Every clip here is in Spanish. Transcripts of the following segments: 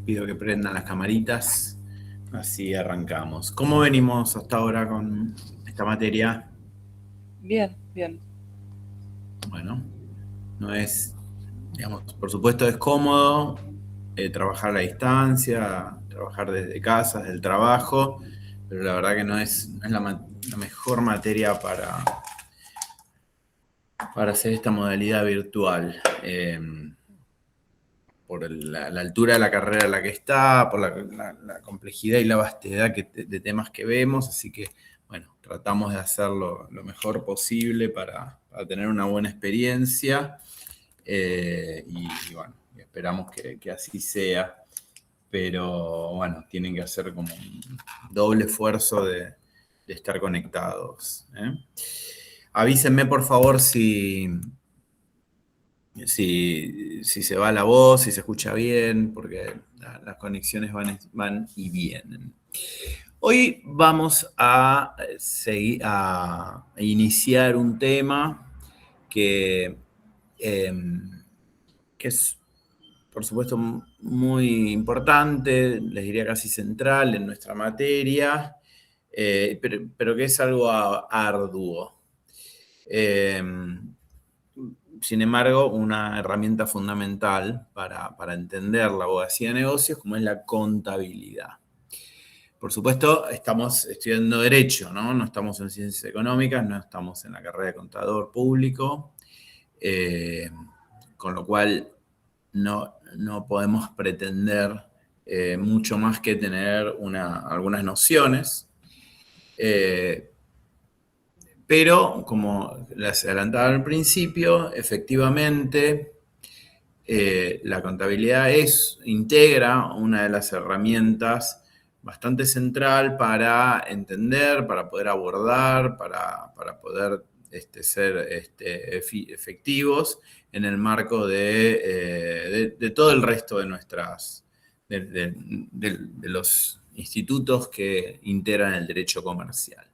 pido que prendan las camaritas, así arrancamos. ¿Cómo venimos hasta ahora con esta materia? Bien, bien. Bueno, no es, digamos, por supuesto es cómodo trabajar a la distancia, trabajar desde casa, desde el trabajo, pero la verdad que no es la mejor materia para hacer esta modalidad virtual. Por la altura de la carrera en la que está, por la complejidad y la vastedad de temas que vemos, así que, bueno, tratamos de hacerlo lo mejor posible para tener una buena experiencia y bueno, esperamos que así sea, pero bueno, tienen que hacer como un doble esfuerzo de estar conectados. Avísenme por favor si se va la voz, si se escucha bien, porque las conexiones van y vienen. Hoy vamos a iniciar un tema que, eh, que es, por supuesto, muy importante, les diría casi central en nuestra materia, pero que es algo arduo. Eh, Sin embargo, una herramienta fundamental para entender la abogacía de negocios, como es la contabilidad. Por supuesto, estamos estudiando Derecho, ¿no? No estamos en Ciencias Económicas, no estamos en la carrera de Contador Público, con lo cual no podemos pretender mucho más que tener algunas nociones. Pero, como les adelantaba al principio, efectivamente, la contabilidad integra una de las herramientas bastante central para entender, para poder abordar, para poder ser efectivos en el marco de todo el resto de de los institutos que integran el derecho comercial.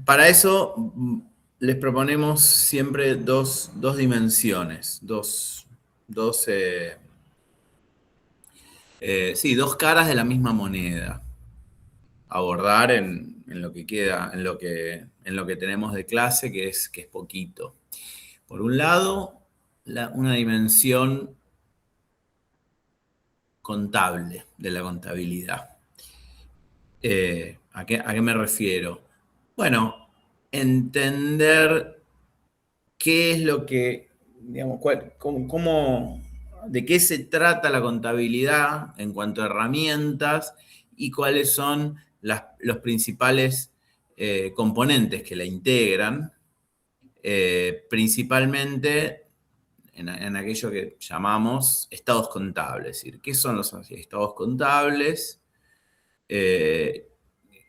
Para eso les proponemos siempre dos dimensiones, dos caras de la misma moneda. Abordar en lo que queda, en lo que tenemos de clase, que es poquito. Por un lado, una dimensión contable de la contabilidad. ¿A qué me refiero? Bueno, entender qué es lo que, digamos, de qué se trata la contabilidad en cuanto a herramientas y cuáles son los principales componentes que la integran, principalmente en aquello que llamamos estados contables. Es decir, ¿qué son los estados contables?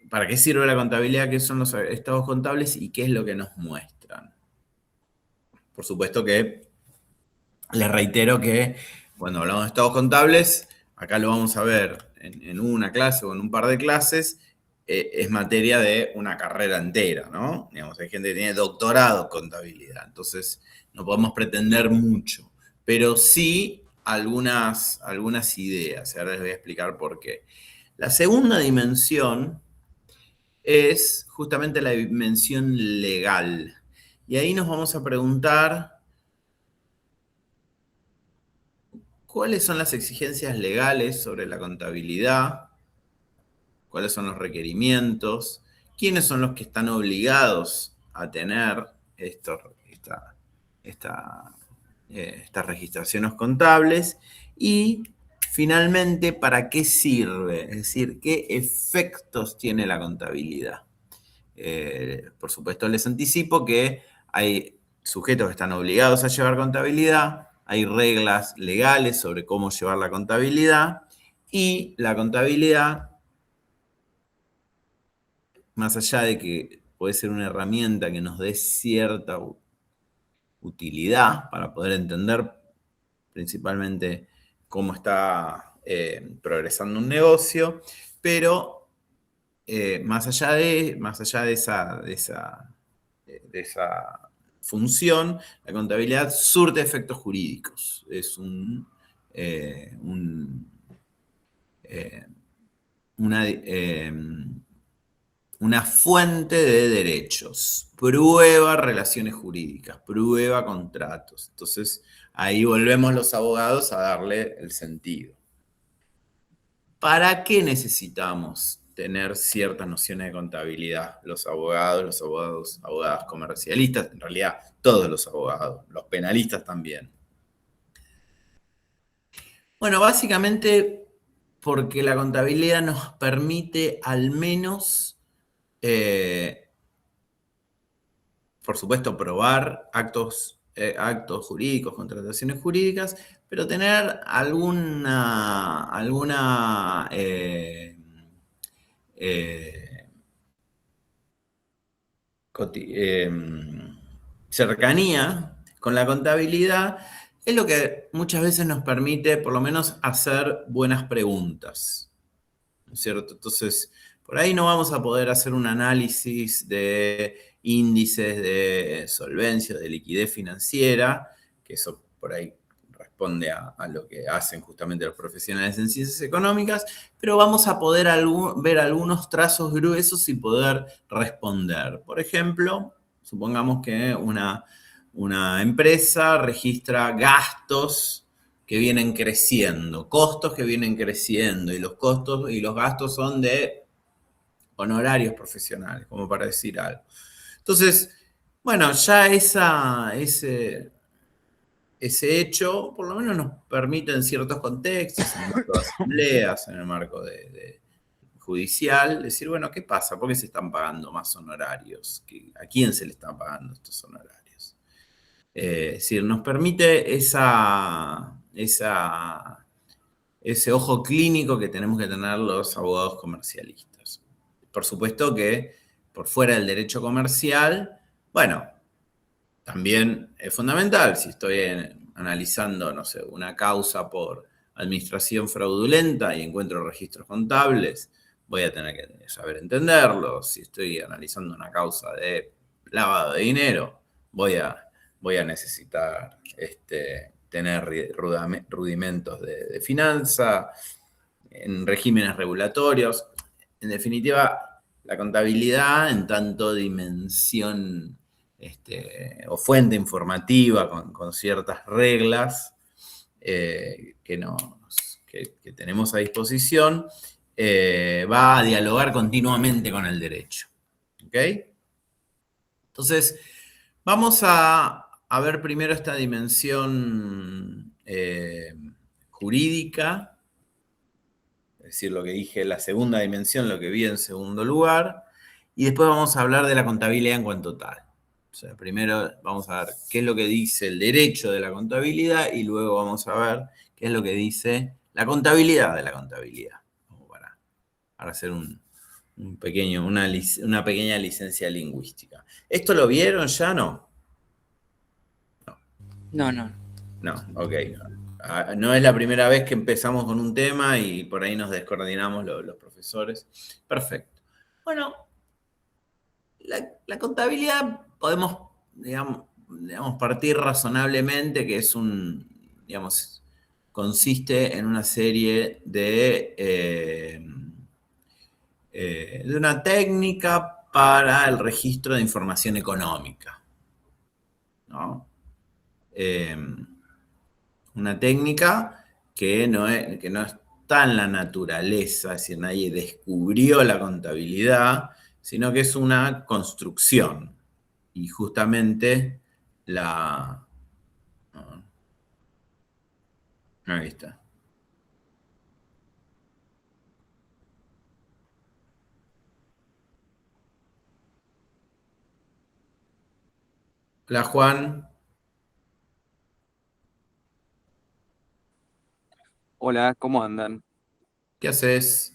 ¿Para qué sirve la contabilidad? ¿Qué son los estados contables? ¿Y qué es lo que nos muestran? Por supuesto que les reitero que cuando hablamos de estados contables, acá lo vamos a ver en una clase o en un par de clases, es materia de una carrera entera, ¿no? Digamos, hay gente que tiene doctorado en contabilidad, entonces no podemos pretender mucho, pero sí algunas ideas, ahora les voy a explicar por qué. La segunda dimensión es justamente la dimensión legal, y ahí nos vamos a preguntar ¿cuáles son las exigencias legales sobre la contabilidad? ¿Cuáles son los requerimientos? ¿Quiénes son los que están obligados a tener estas registraciones contables? Y finalmente, ¿para qué sirve? Es decir, ¿qué efectos tiene la contabilidad? Por supuesto, les anticipo que hay sujetos que están obligados a llevar contabilidad, hay reglas legales sobre cómo llevar la contabilidad y la contabilidad, más allá de que puede ser una herramienta que nos dé cierta utilidad para poder entender principalmente cómo está progresando un negocio, pero más allá de esa función, la contabilidad surte efectos jurídicos. Es una fuente de derechos, prueba relaciones jurídicas, prueba contratos. Entonces, ahí volvemos los abogados a darle el sentido. ¿Para qué necesitamos tener ciertas nociones de contabilidad? Los abogados, abogadas comercialistas, en realidad todos los abogados, los penalistas también. Bueno, básicamente porque la contabilidad nos permite al menos, por supuesto, probar actos jurídicos, contrataciones jurídicas, pero tener alguna cercanía con la contabilidad es lo que muchas veces nos permite, por lo menos, hacer buenas preguntas, ¿no es cierto? Entonces, por ahí no vamos a poder hacer un análisis de índices de solvencia, de liquidez financiera, que eso por ahí responde a lo que hacen justamente los profesionales en ciencias económicas, pero vamos a poder ver algunos trazos gruesos y poder responder. Por ejemplo, supongamos que una empresa registra gastos que vienen creciendo, costos que vienen creciendo, y los costos y los gastos son de honorarios profesionales, como para decir algo. Entonces, bueno, ya ese hecho, por lo menos nos permite en ciertos contextos, en el marco de asambleas, en el marco de judicial, decir, bueno, ¿qué pasa? ¿Por qué se están pagando más honorarios? ¿A quién se le están pagando estos honorarios? Es decir, nos permite ese ojo clínico que tenemos que tener los abogados comercialistas. Por supuesto que por fuera del derecho comercial, bueno, también es fundamental. Si estoy analizando, no sé, una causa por administración fraudulenta y encuentro registros contables, voy a tener que saber entenderlo. Si estoy analizando una causa de lavado de dinero, voy a necesitar tener rudimentos de finanza, en regímenes regulatorios. En definitiva, la contabilidad en tanto dimensión o fuente informativa con ciertas reglas que tenemos a disposición, va a dialogar continuamente con el derecho. ¿Ok? Entonces, vamos a ver primero esta dimensión jurídica, es decir, lo que dije, la segunda dimensión, lo que vi en segundo lugar, y después vamos a hablar de la contabilidad en cuanto tal. O sea, primero vamos a ver qué es lo que dice el derecho de la contabilidad y luego vamos a ver qué es lo que dice la contabilidad de la contabilidad, como para hacer una pequeña licencia lingüística. ¿Esto lo vieron ya? No. No, no. No, ok. No es la primera vez que empezamos con un tema y por ahí nos descoordinamos los profesores. Perfecto. Bueno, la contabilidad podemos, digamos, partir razonablemente que digamos, consiste en una serie de una técnica para el registro de información económica, ¿no? Una técnica que no está en la naturaleza, es decir, nadie descubrió la contabilidad, sino que es una construcción. Y justamente ahí está. Hola, Juan. Hola, ¿cómo andan? ¿Qué haces?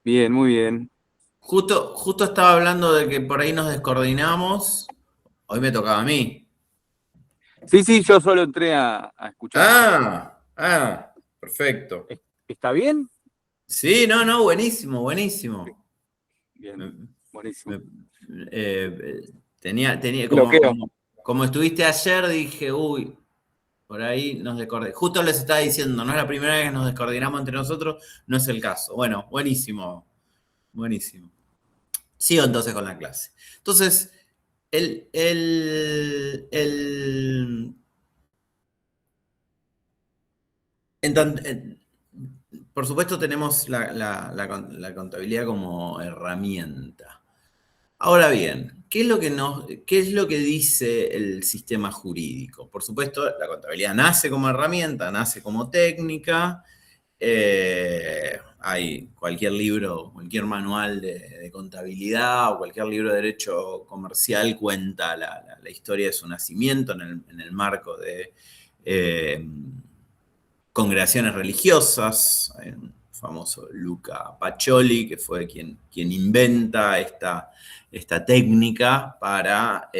Bien, muy bien. Justo estaba hablando de que por ahí nos descoordinamos. Hoy me tocaba a mí. Sí, sí, yo solo entré a escuchar. Perfecto. ¿Está bien? Sí, no, buenísimo, buenísimo. Bien, Me- buenísimo. me- eh, tenía Bloqueo. como estuviste ayer, dije, uy, por ahí nos descoordinamos. Justo les estaba diciendo, no es la primera vez que nos descoordinamos entre nosotros, no es el caso. Bueno, buenísimo, buenísimo. Sigo entonces con la clase. Entonces, por supuesto tenemos la contabilidad como herramienta. Ahora bien, ¿qué es lo que dice el sistema jurídico? Por supuesto, la contabilidad nace como herramienta, nace como técnica. Hay cualquier libro, cualquier manual de contabilidad o cualquier libro de derecho comercial cuenta la historia de su nacimiento en el marco de congregaciones religiosas. Hay un famoso Luca Pacioli, que fue quien inventa esta técnica para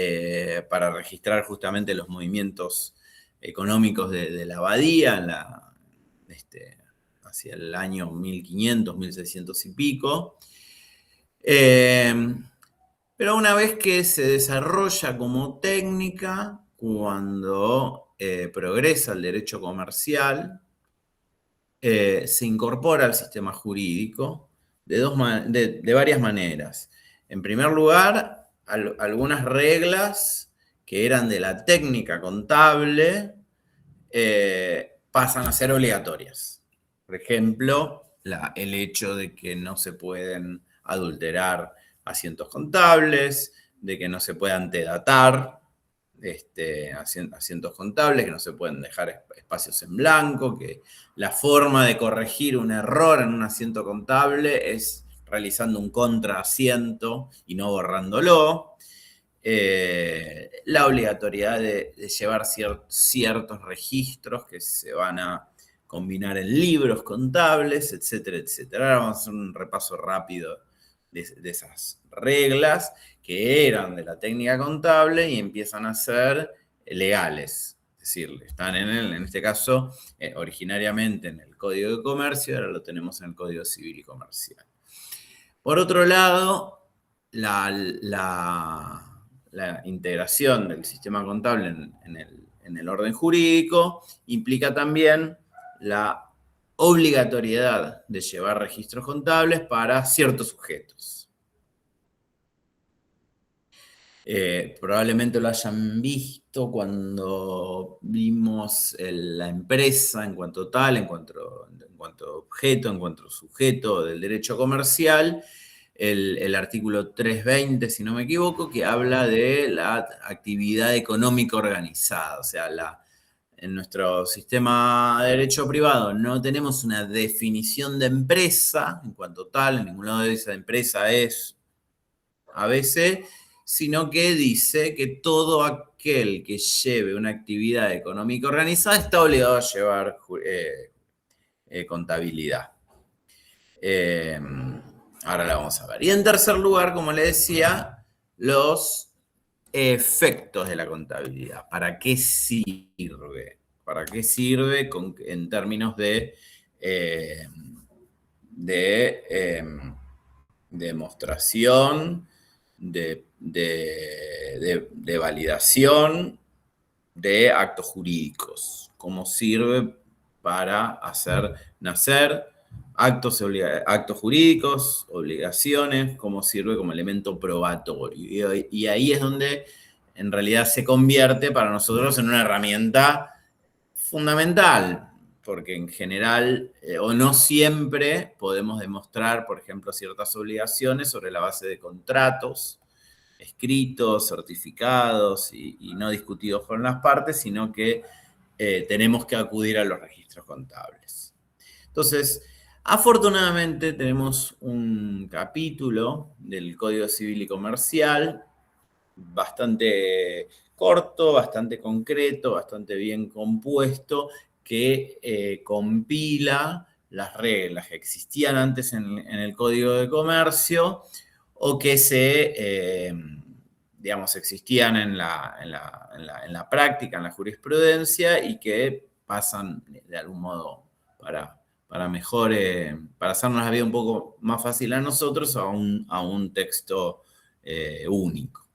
registrar justamente los movimientos económicos de la abadía hacia el año 1500, 1600 y pico. Pero una vez que se desarrolla como técnica, cuando progresa el derecho comercial, se incorpora al sistema jurídico de varias maneras. En primer lugar, algunas reglas que eran de la técnica contable pasan a ser obligatorias. Por ejemplo, el hecho de que no se pueden adulterar asientos contables, de que no se puede antedatar asientos contables, que no se pueden dejar espacios en blanco, que la forma de corregir un error en un asiento contable es realizando un contraasiento y no borrándolo. La obligatoriedad de llevar ciertos registros que se van a combinar en libros contables, etcétera, etcétera. Ahora vamos a hacer un repaso rápido de esas reglas que eran de la técnica contable y empiezan a ser legales. Es decir, están en este caso, originariamente en el Código de Comercio, ahora lo tenemos en el Código Civil y Comercial. Por otro lado, la integración del sistema contable en el orden jurídico implica también la obligatoriedad de llevar registros contables para ciertos sujetos. Probablemente lo hayan visto cuando vimos la empresa en cuanto tal, en cuanto objeto, en cuanto sujeto del derecho comercial, el artículo 320, si no me equivoco, que habla de la actividad económica organizada. O sea, en nuestro sistema de derecho privado no tenemos una definición de empresa en cuanto tal, en ningún lado de esa empresa es ABC, sino que dice que todo aquel que lleve una actividad económica organizada está obligado a llevar contabilidad. Ahora la vamos a ver. Y en tercer lugar, como le decía, los efectos de la contabilidad. ¿Para qué sirve? ¿Para qué sirve en términos de demostración, de validación de actos jurídicos? ¿Cómo sirve para hacer nacer actos jurídicos, obligaciones? ¿Cómo sirve como elemento probatorio? Y ahí es donde en realidad se convierte para nosotros en una herramienta fundamental, porque en general, o no siempre, podemos demostrar, por ejemplo, ciertas obligaciones sobre la base de contratos escritos, certificados y no discutidos con las partes, sino que tenemos que acudir a los registros contables. Entonces, afortunadamente tenemos un capítulo del Código Civil y Comercial bastante corto, bastante concreto, bastante bien compuesto, que compila las reglas que existían antes en el Código de Comercio o que existían en la práctica, en la jurisprudencia y que pasan de algún modo para hacernos la vida un poco más fácil a nosotros a un texto único.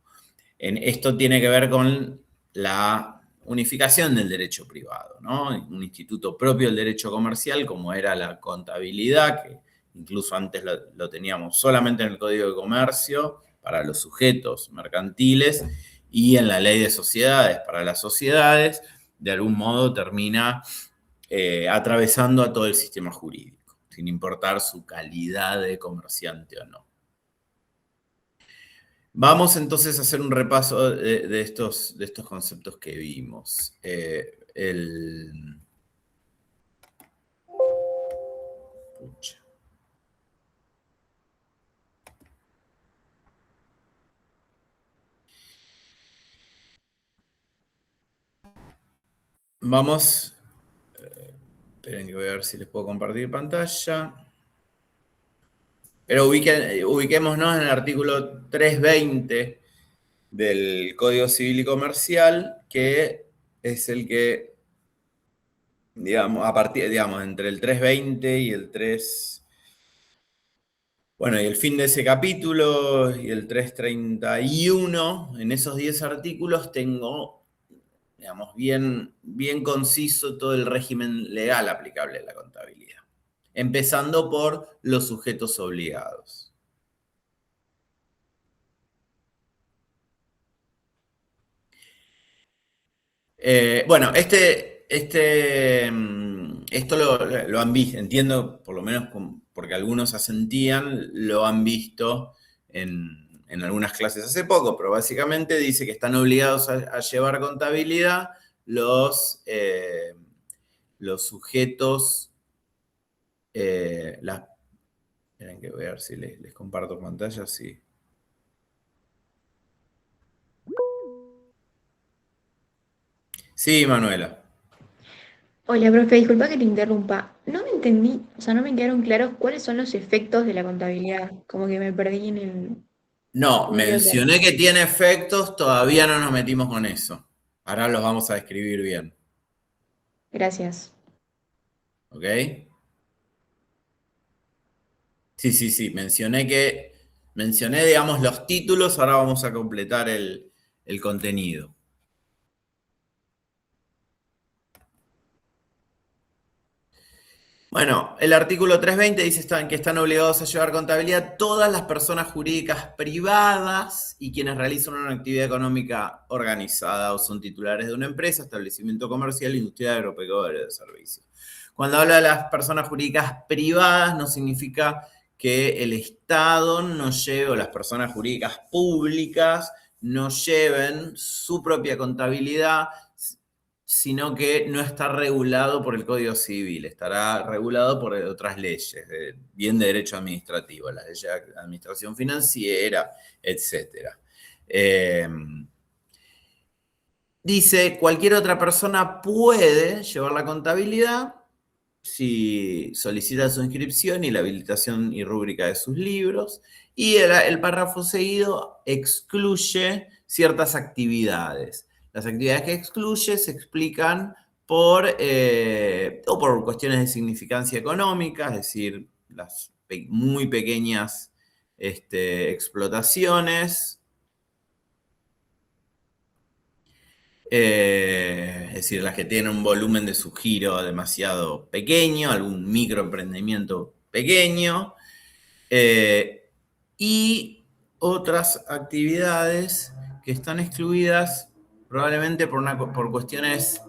Esto tiene que ver con la unificación del derecho privado, ¿no? Un instituto propio del derecho comercial, como era la contabilidad, que incluso antes lo teníamos solamente en el Código de Comercio para los sujetos mercantiles y en la Ley de Sociedades para las sociedades, de algún modo termina atravesando a todo el sistema jurídico, sin importar su calidad de comerciante o no. Vamos entonces a hacer un repaso de estos conceptos que vimos. Pucha. Vamos, esperen que voy a ver si les puedo compartir pantalla. Pero ubiquémonos en el artículo 320 del Código Civil y Comercial, que es el que, digamos, a partir, digamos, entre el 320 y el 3... Bueno, y el fin de ese capítulo y el 331, en esos 10 artículos tengo, digamos, bien conciso todo el régimen legal aplicable a la contabilidad, empezando por los sujetos obligados. Bueno, esto lo han visto, entiendo, por lo menos porque algunos asentían, lo han visto en algunas clases hace poco, pero básicamente dice que están obligados a llevar contabilidad los sujetos, esperen que voy a ver si les comparto pantalla, sí. Sí, Manuela. Hola, profe, disculpa que te interrumpa. No me entendí, o sea, no me quedaron claros cuáles son los efectos de la contabilidad. Como que me perdí en el... No, Tuve que ver. mencioné que tiene efectos, todavía no nos metimos con eso. Ahora los vamos a describir bien. Gracias. ¿Ok? Sí. Mencioné, digamos, los títulos, ahora vamos a completar el contenido. Bueno, el artículo 320 dice que están obligados a llevar contabilidad todas las personas jurídicas privadas y quienes realizan una actividad económica organizada o son titulares de una empresa, establecimiento comercial, industria agropecuaria de servicios. Cuando habla de las personas jurídicas privadas, no significa que el Estado no lleve, o las personas jurídicas públicas no lleven su propia contabilidad, sino que no está regulado por el Código Civil, estará regulado por otras leyes, bien de derecho administrativo, las leyes de administración financiera, etc. Dice, cualquier otra persona puede llevar la contabilidad si solicita su inscripción y la habilitación y rúbrica de sus libros, y el párrafo seguido excluye ciertas actividades. Las actividades que excluye se explican o por cuestiones de significancia económica, es decir, las muy pequeñas explotaciones, es decir, las que tienen un volumen de su giro demasiado pequeño, algún microemprendimiento pequeño, y otras actividades que están excluidas probablemente por cuestiones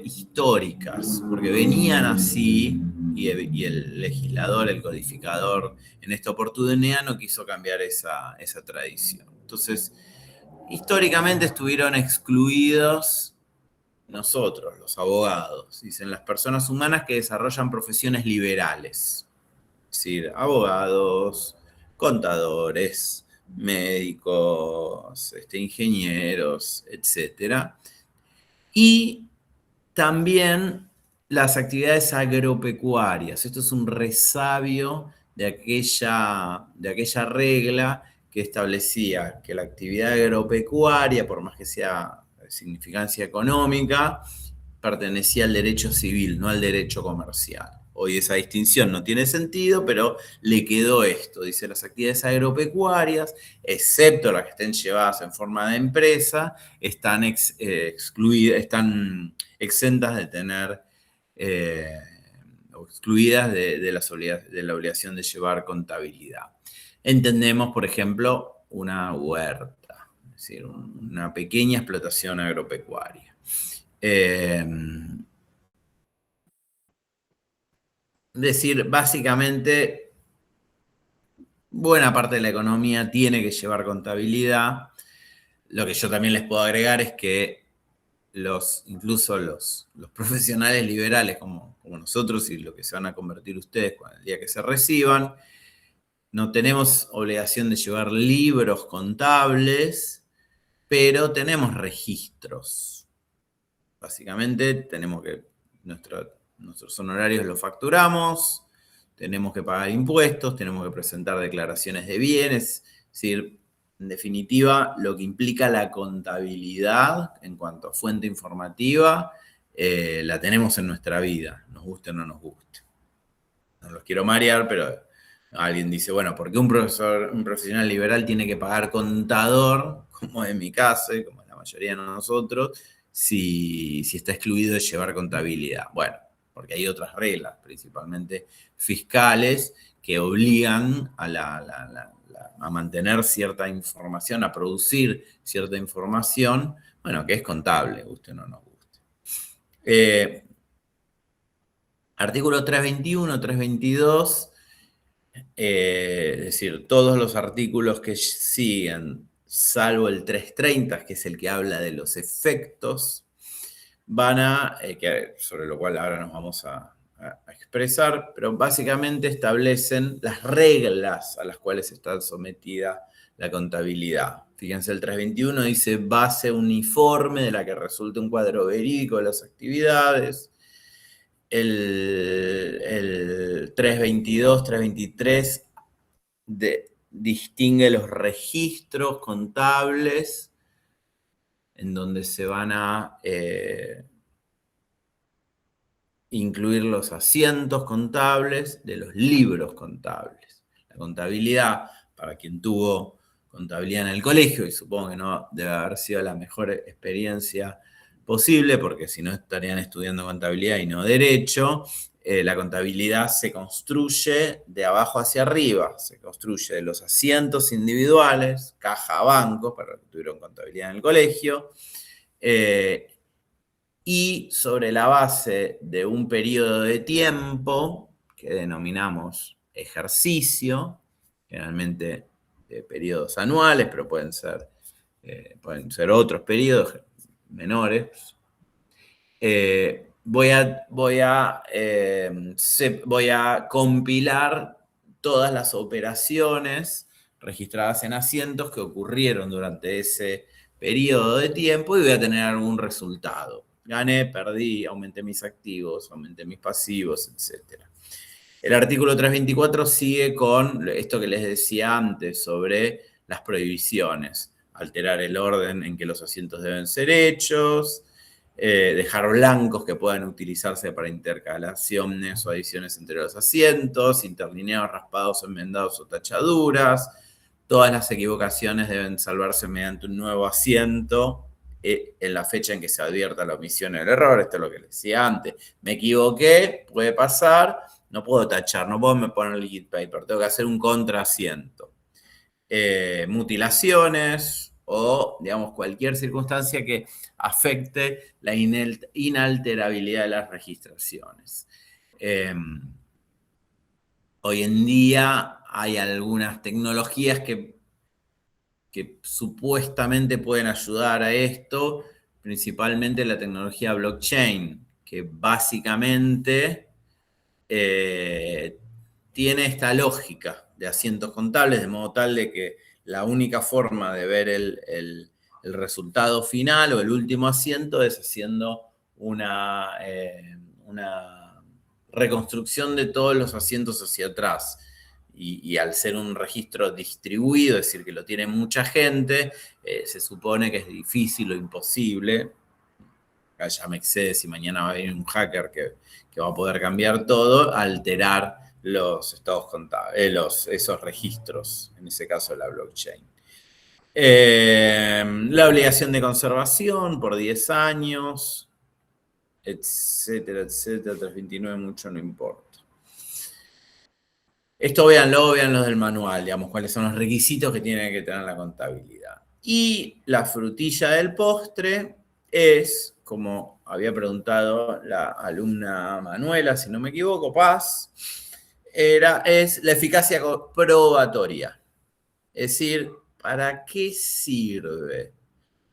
históricas, porque venían así y el legislador, el codificador, en esta oportunidad no quiso cambiar esa tradición. Entonces, históricamente estuvieron excluidos nosotros, los abogados, dicen las personas humanas que desarrollan profesiones liberales, es decir, abogados, contadores, médicos, ingenieros, etc. Y también las actividades agropecuarias. Esto es un resabio de aquella regla que establecía que la actividad agropecuaria, por más que sea de significancia económica, pertenecía al derecho civil, no al derecho comercial. Hoy esa distinción no tiene sentido, pero le quedó esto. Dice, las actividades agropecuarias, excepto las que estén llevadas en forma de empresa, están excluidas, están exentas de tener, o excluidas de la obligación de llevar contabilidad. Entendemos, por ejemplo, una huerta, es decir, una pequeña explotación agropecuaria. Es decir, básicamente, buena parte de la economía tiene que llevar contabilidad. Lo que yo también les puedo agregar es que incluso los profesionales liberales como nosotros y lo que se van a convertir ustedes el día que se reciban, no tenemos obligación de llevar libros contables, pero tenemos registros. Básicamente tenemos que, nuestros honorarios los facturamos, tenemos que pagar impuestos, tenemos que presentar declaraciones de bienes, es decir, en definitiva, lo que implica la contabilidad en cuanto a fuente informativa, la tenemos en nuestra vida, nos guste o no nos guste. No los quiero marear, pero alguien dice, bueno, ¿por qué un profesional liberal tiene que pagar contador, como en mi caso y como en la mayoría de nosotros, si está excluido de llevar contabilidad? Bueno, porque hay otras reglas, principalmente fiscales, que obligan a mantener cierta información, a producir cierta información, bueno, que es contable, guste o no nos guste. Artículo 321, 322, es decir, todos los artículos que siguen, salvo el 330, que es el que habla de los efectos, sobre lo cual ahora nos vamos a expresar, pero básicamente establecen las reglas a las cuales está sometida la contabilidad. Fíjense, el 321 dice base uniforme de la que resulte un cuadro verídico de las actividades. El 322, 323 distingue los registros contables en donde se van a incluir los asientos contables de los libros contables. La contabilidad, para quien tuvo contabilidad en el colegio, y supongo que no debe haber sido la mejor experiencia posible, porque si no estarían estudiando contabilidad y no derecho, la contabilidad se construye de abajo hacia arriba, se construye de los asientos individuales, caja, banco, para los que tuvieron contabilidad en el colegio, y sobre la base de un periodo de tiempo que denominamos ejercicio, generalmente periodos anuales, pero pueden ser otros periodos menores, voy a compilar todas las operaciones registradas en asientos que ocurrieron durante ese periodo de tiempo y voy a tener algún resultado. Gané, perdí, aumenté mis activos, aumenté mis pasivos, etc. El artículo 324 sigue con esto que les decía antes sobre las prohibiciones. Alterar el orden en que los asientos deben ser hechos, dejar blancos que puedan utilizarse para intercalaciones o adiciones entre los asientos, interlineados, raspados, enmendados o tachaduras. Todas las equivocaciones deben salvarse mediante un nuevo asiento en la fecha en que se advierta la omisión o el error. Esto es lo que les decía antes. Me equivoqué, puede pasar, no puedo tachar, no puedo poner liquid paper, tengo que hacer un contraasiento. Mutilaciones o, digamos, cualquier circunstancia que afecte la inalterabilidad de las registraciones. Hoy en día hay algunas tecnologías que supuestamente pueden ayudar a esto, principalmente la tecnología blockchain, que básicamente tiene esta lógica de asientos contables, de modo tal de que la única forma de ver el resultado final o el último asiento es haciendo una reconstrucción de todos los asientos hacia atrás. Y al ser un registro distribuido, es decir, que lo tiene mucha gente, se supone que es difícil o imposible, acá ya me excede si mañana va a venir un hacker que va a poder cambiar todo, alterar los estados contables, esos registros, en ese caso la blockchain. La obligación de conservación por 10 años, etcétera, etcétera, 329 mucho no importa. Esto véanlo del manual, digamos, cuáles son los requisitos que tiene que tener la contabilidad. Y la frutilla del postre es, como había preguntado la alumna Manuela, si no me equivoco, Paz, es la eficacia probatoria. Es decir, ¿para qué sirve?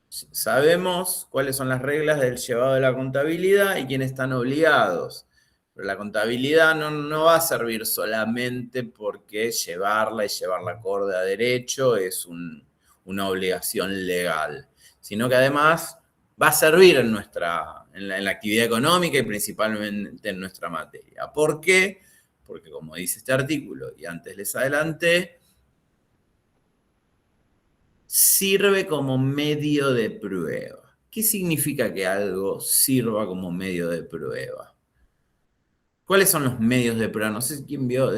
Sabemos cuáles son las reglas del llevado de la contabilidad y quiénes están obligados. Pero la contabilidad no va a servir solamente porque llevarla y llevarla acorde a derecho es una obligación legal, sino que además va a servir en la actividad económica y principalmente en nuestra materia. ¿Por qué? Porque como dice este artículo, y antes les adelanté, sirve como medio de prueba. ¿Qué significa que algo sirva como medio de prueba? ¿Cuáles son los medios de prueba? No sé quién vio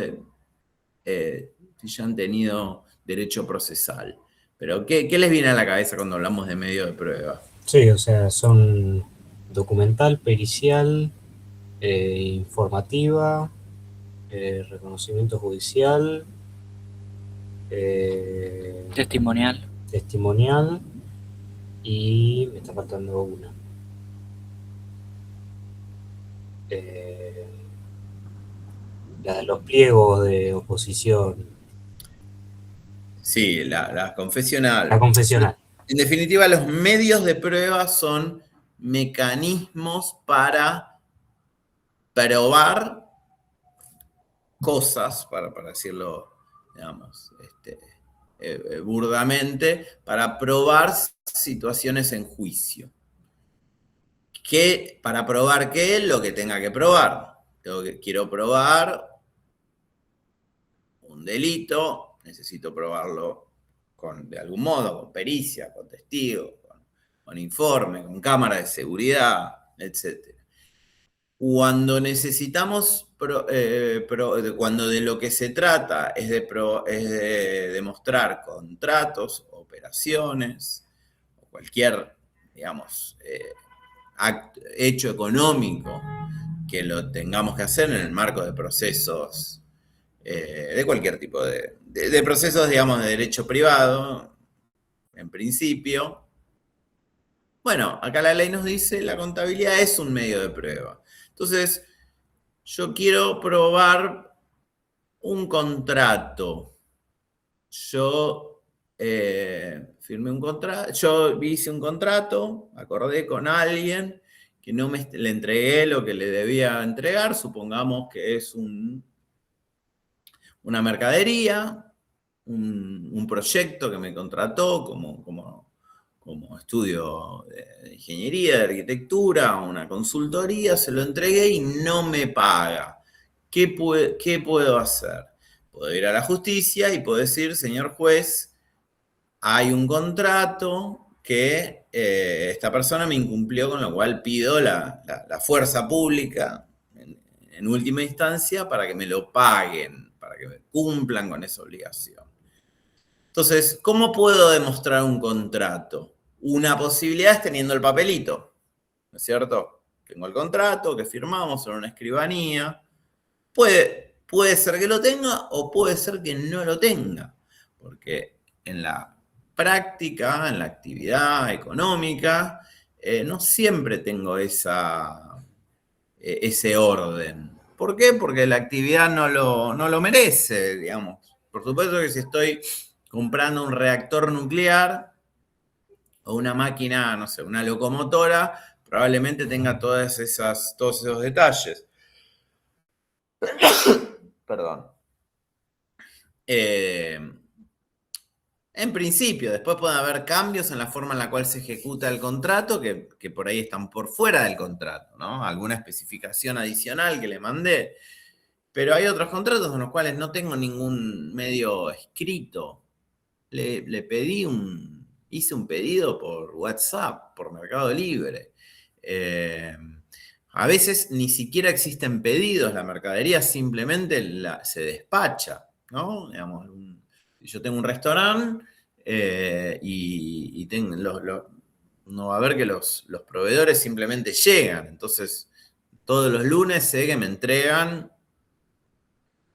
si ya han tenido derecho procesal, pero ¿qué les viene a la cabeza cuando hablamos de medio de prueba? Sí, o sea, son documental, pericial, informativa, reconocimiento judicial, Testimonial. testimonial y me está faltando una. Los pliegos de oposición. Sí, la confesional. La confesional. En definitiva, los medios de prueba son mecanismos para probar cosas, para decirlo, digamos, burdamente, para probar situaciones en juicio. ¿Para probar qué? Lo que tenga que probar. Quiero probar un delito, necesito probarlo de algún modo, con pericia, con testigos, con informe, con cámara de seguridad, etc. Cuando necesitamos, cuando de lo que se trata es de demostrar contratos, operaciones, o cualquier, digamos, hecho económico que lo tengamos que hacer en el marco de procesos, de cualquier tipo de procesos, digamos, de derecho privado, en principio. Bueno, acá la ley nos dice la contabilidad es un medio de prueba. Entonces, yo quiero probar un contrato. Yo firmé un contrato, yo hice un contrato, acordé con alguien que no le entregué lo que le debía entregar, supongamos que es una mercadería, un proyecto que me contrató como estudio de ingeniería, de arquitectura, una consultoría, se lo entregué y no me paga. ¿Qué puedo hacer? Puedo ir a la justicia y puedo decir, señor juez, hay un contrato que esta persona me incumplió, con lo cual pido la fuerza pública, en última instancia, para que me lo paguen, para que me cumplan con esa obligación. Entonces, ¿cómo puedo demostrar un contrato? Una posibilidad es teniendo el papelito, ¿no es cierto? Tengo el contrato que firmamos en una escribanía. Puede ser que lo tenga o puede ser que no lo tenga, porque en la práctica, en la actividad económica, no siempre tengo ese orden. ¿Por qué? Porque la actividad no lo merece, digamos. Por supuesto que si estoy comprando un reactor nuclear o una máquina, no sé, una locomotora, probablemente tenga todos esos detalles. Perdón. En principio, después pueden haber cambios en la forma en la cual se ejecuta el contrato, que por ahí están por fuera del contrato, ¿no? Alguna especificación adicional que le mandé. Pero hay otros contratos en los cuales no tengo ningún medio escrito. Hice un pedido por WhatsApp, por Mercado Libre. A veces ni siquiera existen pedidos, la mercadería simplemente se despacha, ¿no? Digamos, yo tengo un restaurante y uno va a ver que los proveedores simplemente llegan. Entonces, todos los lunes sé que me entregan,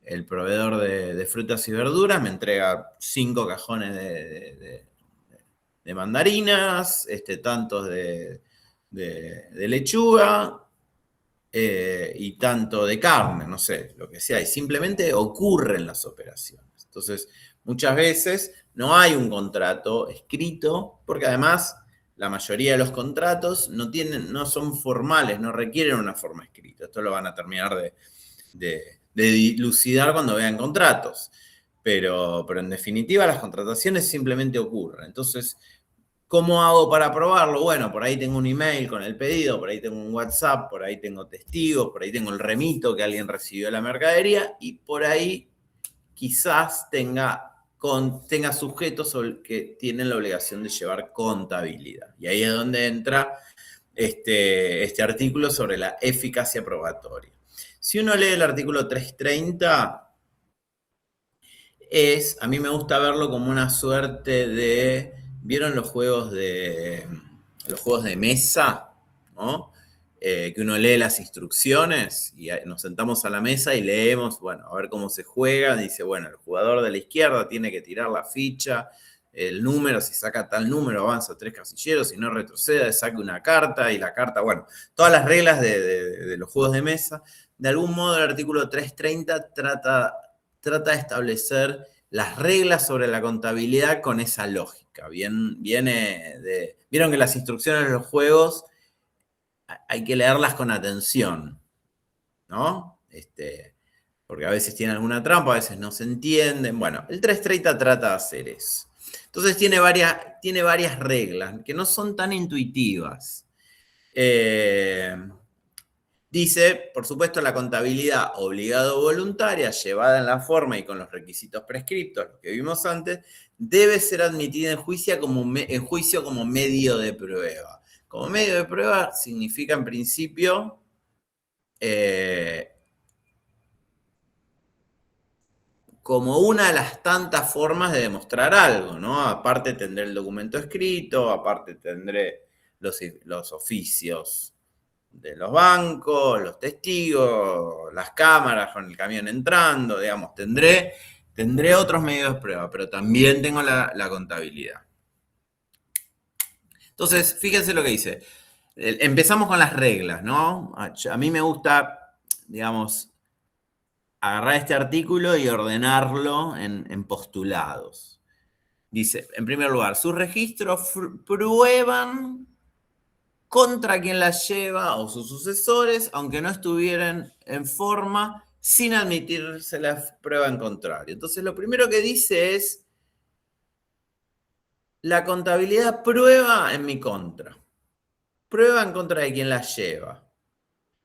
el proveedor de frutas y verduras me entrega 5 cajones de mandarinas, tantos de lechuga y tanto de carne, no sé, lo que sea. Y simplemente ocurren las operaciones. Entonces, muchas veces no hay un contrato escrito, porque además la mayoría de los contratos no son formales, no requieren una forma escrita. Esto lo van a terminar de dilucidar cuando vean contratos. Pero en definitiva las contrataciones simplemente ocurren. Entonces, ¿cómo hago para probarlo? Bueno, por ahí tengo un email con el pedido, por ahí tengo un WhatsApp, por ahí tengo testigos, por ahí tengo el remito que alguien recibió la mercadería y por ahí quizás tenga sujetos que tienen la obligación de llevar contabilidad. Y ahí es donde entra este artículo sobre la eficacia probatoria. Si uno lee el artículo 330, a mí me gusta verlo como una suerte de, ¿vieron los juegos de mesa? ¿No? Que uno lee las instrucciones y nos sentamos a la mesa y leemos, bueno, a ver cómo se juega. Dice, bueno, el jugador de la izquierda tiene que tirar la ficha, el número, si saca tal número avanza 3 casilleros, si no retroceda, saque una carta y la carta, bueno, todas las reglas de los juegos de mesa. De algún modo el artículo 330 trata de establecer las reglas sobre la contabilidad con esa lógica. Vieron que las instrucciones de los juegos hay que leerlas con atención, ¿no? Porque a veces tiene alguna trampa, a veces no se entienden. Bueno, el 330 trata de hacer eso. Entonces tiene varias reglas que no son tan intuitivas. Dice, por supuesto, la contabilidad obligada o voluntaria, llevada en la forma y con los requisitos prescriptos, lo que vimos antes, debe ser admitida en juicio como medio de prueba. Como medio de prueba significa, en principio, como una de las tantas formas de demostrar algo, ¿no? Aparte tendré el documento escrito, aparte tendré los oficios de los bancos, los testigos, las cámaras con el camión entrando, digamos, tendré otros medios de prueba, pero también tengo la contabilidad. Entonces, fíjense lo que dice. Empezamos con las reglas, ¿no? A mí me gusta, digamos, agarrar este artículo y ordenarlo en postulados. Dice, en primer lugar, sus registros prueban contra quien las lleva o sus sucesores, aunque no estuvieran en forma, sin admitirse la prueba en contrario. Entonces, lo primero que dice es, la contabilidad prueba en mi contra. Prueba en contra de quien las lleva.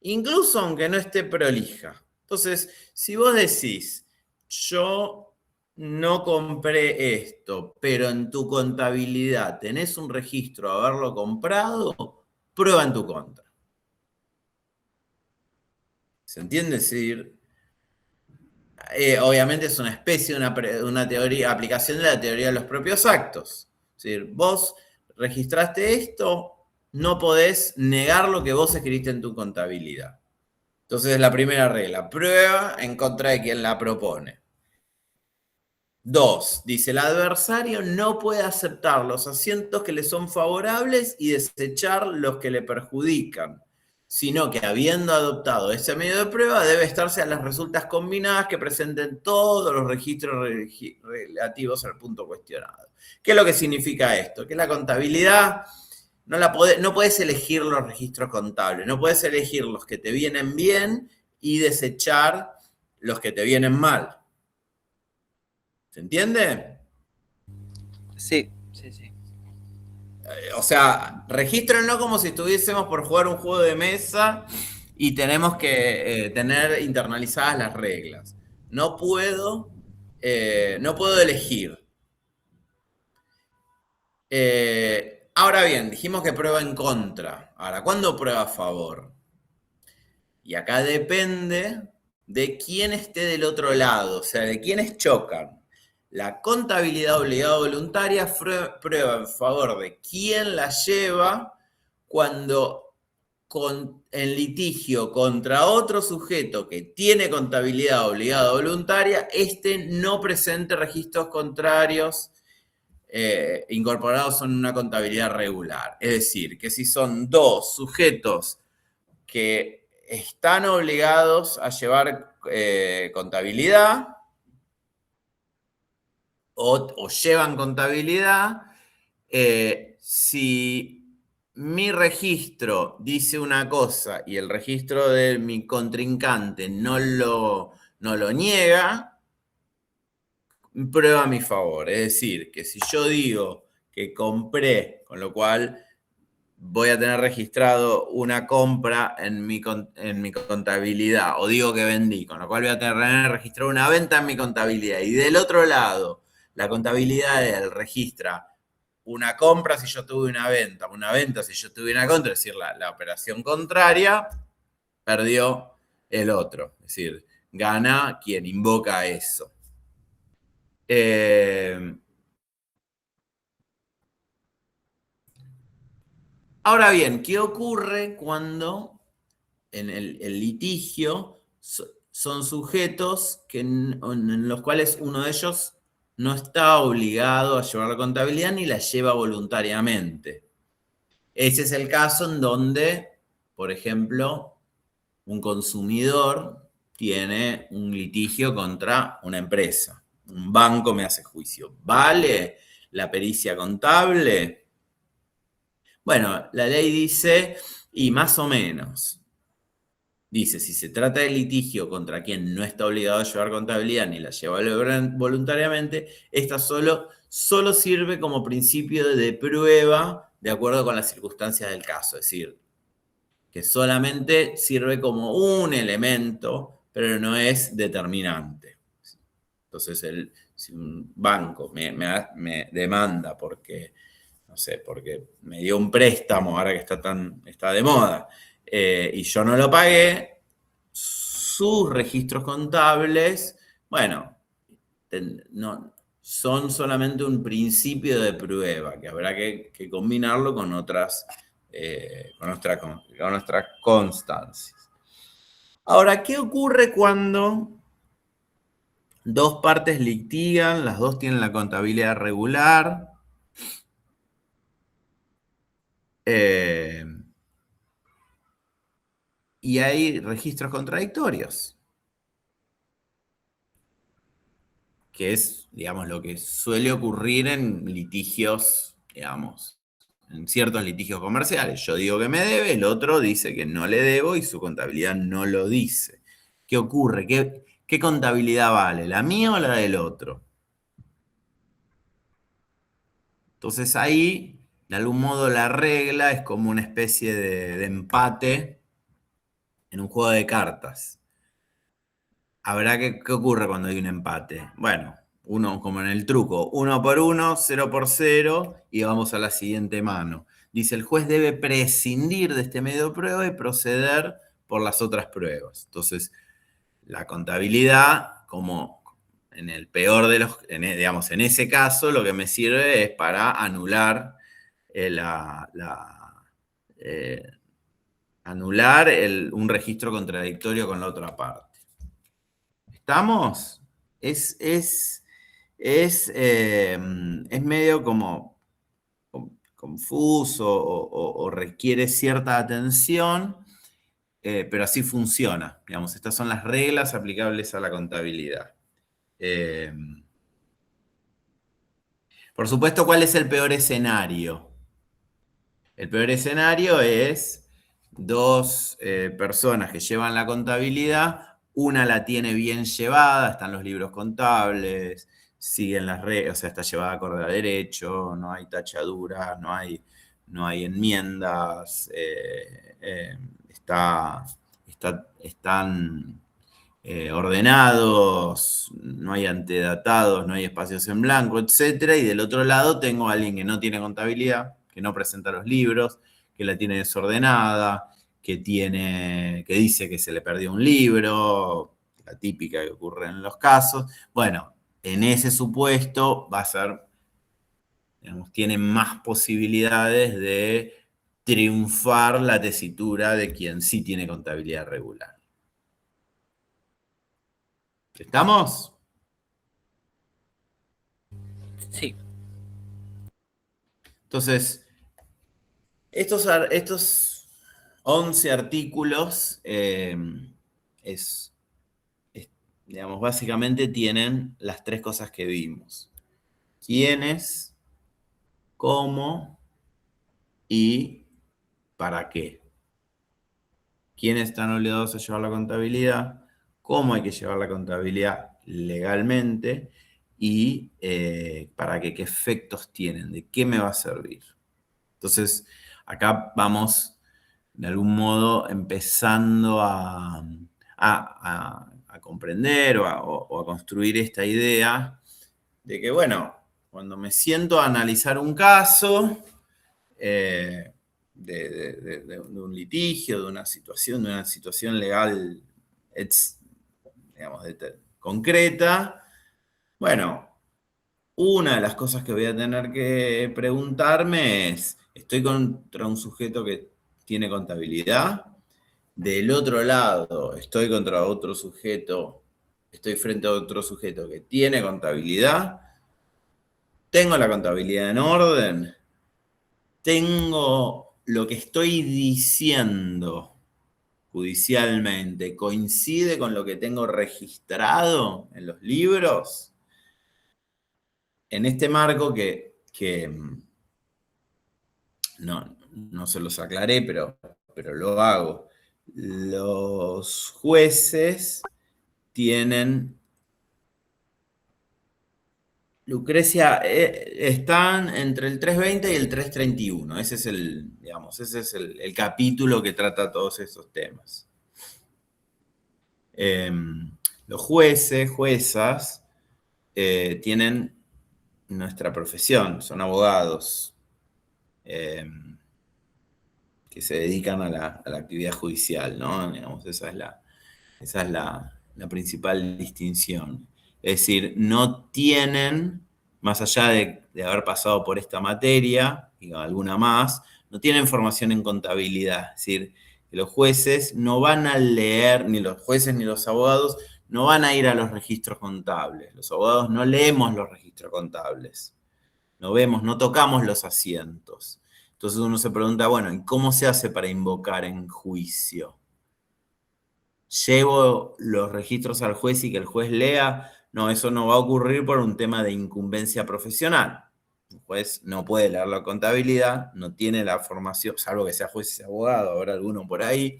Incluso aunque no esté prolija. Entonces, si vos decís, yo no compré esto, pero en tu contabilidad tenés un registro de haberlo comprado, prueba en tu contra. ¿Se entiende? Es decir, obviamente es una especie de una teoría, aplicación de la teoría de los propios actos. Es decir, vos registraste esto, no podés negar lo que vos escribiste en tu contabilidad. Entonces, la primera regla, prueba en contra de quien la propone. 2, dice, el adversario no puede aceptar los asientos que le son favorables y desechar los que le perjudican, sino que habiendo adoptado ese medio de prueba debe estarse a las resultas combinadas que presenten todos los registros relativos al punto cuestionado. ¿Qué es lo que significa esto? Que la contabilidad no puedes elegir los registros contables, no puedes elegir los que te vienen bien y desechar los que te vienen mal. ¿Se entiende? Sí. O sea, regístrenlo como si estuviésemos por jugar un juego de mesa y tenemos que tener internalizadas las reglas. No puedo elegir. Ahora bien, dijimos que prueba en contra. Ahora, ¿cuándo prueba a favor? Y acá depende de quién esté del otro lado, o sea, de quiénes chocan. La contabilidad obligada voluntaria prueba en favor de quién la lleva cuando en litigio contra otro sujeto que tiene contabilidad obligada voluntaria, no presente registros contrarios incorporados en una contabilidad regular. Es decir, que si son dos sujetos que están obligados a llevar contabilidad o llevan contabilidad, si mi registro dice una cosa y el registro de mi contrincante no lo niega, prueba a mi favor. Es decir, que si yo digo que compré, con lo cual voy a tener registrado una compra en mi contabilidad, o digo que vendí, con lo cual voy a tener registrado una venta en mi contabilidad, y del otro lado, la contabilidad de él registra una compra si yo tuve una venta si yo tuve una contra, es decir, la operación contraria, perdió el otro. Es decir, gana quien invoca eso. Ahora bien, ¿qué ocurre cuando en el litigio son sujetos en los cuales uno de ellos no está obligado a llevar la contabilidad ni la lleva voluntariamente? Ese es el caso en donde, por ejemplo, un consumidor tiene un litigio contra una empresa. Un banco me hace juicio. ¿Vale la pericia contable? Bueno, la ley dice, y más o menos, dice, si se trata de litigio contra quien no está obligado a llevar contabilidad ni la lleva voluntariamente, esta solo sirve como principio de prueba de acuerdo con las circunstancias del caso. Es decir, que solamente sirve como un elemento, pero no es determinante. Entonces, si un banco me demanda porque, no sé, porque me dio un préstamo, ahora que está de moda, y yo no lo pagué, sus registros contables, bueno, son solamente un principio de prueba, que habrá que combinarlo con otras constancias. Ahora, ¿qué ocurre cuando dos partes litigan, las dos tienen la contabilidad regular? Y hay registros contradictorios, que es, digamos, lo que suele ocurrir en litigios, digamos, en ciertos litigios comerciales. Yo digo que me debe, el otro dice que no le debo y su contabilidad no lo dice. ¿Qué ocurre? ¿Qué contabilidad vale? ¿La mía o la del otro? Entonces ahí, de algún modo, la regla es como una especie de empate en un juego de cartas. ¿Qué ocurre cuando hay un empate? Bueno, uno, como en el truco, 1 por 1, 0 por 0, y vamos a la siguiente mano. Dice, el juez debe prescindir de este medio de prueba y proceder por las otras pruebas. Entonces, la contabilidad, como en el peor de los, digamos, en ese caso, lo que me sirve es para anular un registro contradictorio con la otra parte. ¿Estamos? Es medio como confuso o requiere cierta atención, pero así funciona. Digamos, estas son las reglas aplicables a la contabilidad. Por supuesto, ¿cuál es el peor escenario? El peor escenario es dos personas que llevan la contabilidad. Una la tiene bien llevada, están los libros contables, siguen las reglas, o sea, está llevada acorde a derecho, no hay tachaduras, no hay enmiendas, están ordenados, no hay antedatados, no hay espacios en blanco, etc. Y del otro lado tengo a alguien que no tiene contabilidad, que no presenta los libros, que la tiene desordenada, que dice que se le perdió un libro, la típica que ocurre en los casos. Bueno, en ese supuesto va a ser, digamos, tiene más posibilidades de triunfar la tesitura de quien sí tiene contabilidad regular. ¿Estamos? Sí. Entonces, estos 11 artículos digamos, básicamente tienen las tres cosas que vimos. ¿Quiénes? ¿Cómo? ¿Y para qué? ¿Quiénes están obligados a llevar la contabilidad? ¿Cómo hay que llevar la contabilidad legalmente? Y para qué efectos tienen, de qué me va a servir. Entonces, acá vamos, de algún modo, empezando a comprender o a construir esta idea de que, bueno, cuando me siento a analizar un caso de un litigio, de una situación legal, digamos, concreta, bueno, una de las cosas que voy a tener que preguntarme es, ¿estoy contra un sujeto que tiene contabilidad? Del otro lado, estoy frente a otro sujeto que tiene contabilidad. ¿Tengo la contabilidad en orden? ¿Tengo lo que estoy diciendo judicialmente? ¿Coincide con lo que tengo registrado en los libros? En este marco que no se los aclaré, pero lo hago. Los jueces tienen, Lucrecia, están entre el 320 y el 331. Ese es el capítulo que trata todos esos temas. Los jueces, juezas, tienen nuestra profesión, son abogados que se dedican a la actividad judicial, ¿no? Digamos, esa es la principal distinción. Es decir, no tienen, más allá de haber pasado por esta materia, y alguna más, no tienen formación en contabilidad. Es decir, que los jueces no van a leer, ni los jueces ni los abogados, no van a ir a los registros contables. Los abogados no leemos los registros contables. No tocamos los asientos. Entonces uno se pregunta, bueno, ¿y cómo se hace para invocar en juicio? ¿Llevo los registros al juez y que el juez lea? No, eso no va a ocurrir por un tema de incumbencia profesional. El juez no puede leer la contabilidad, no tiene la formación, salvo que sea juez y abogado, habrá alguno por ahí.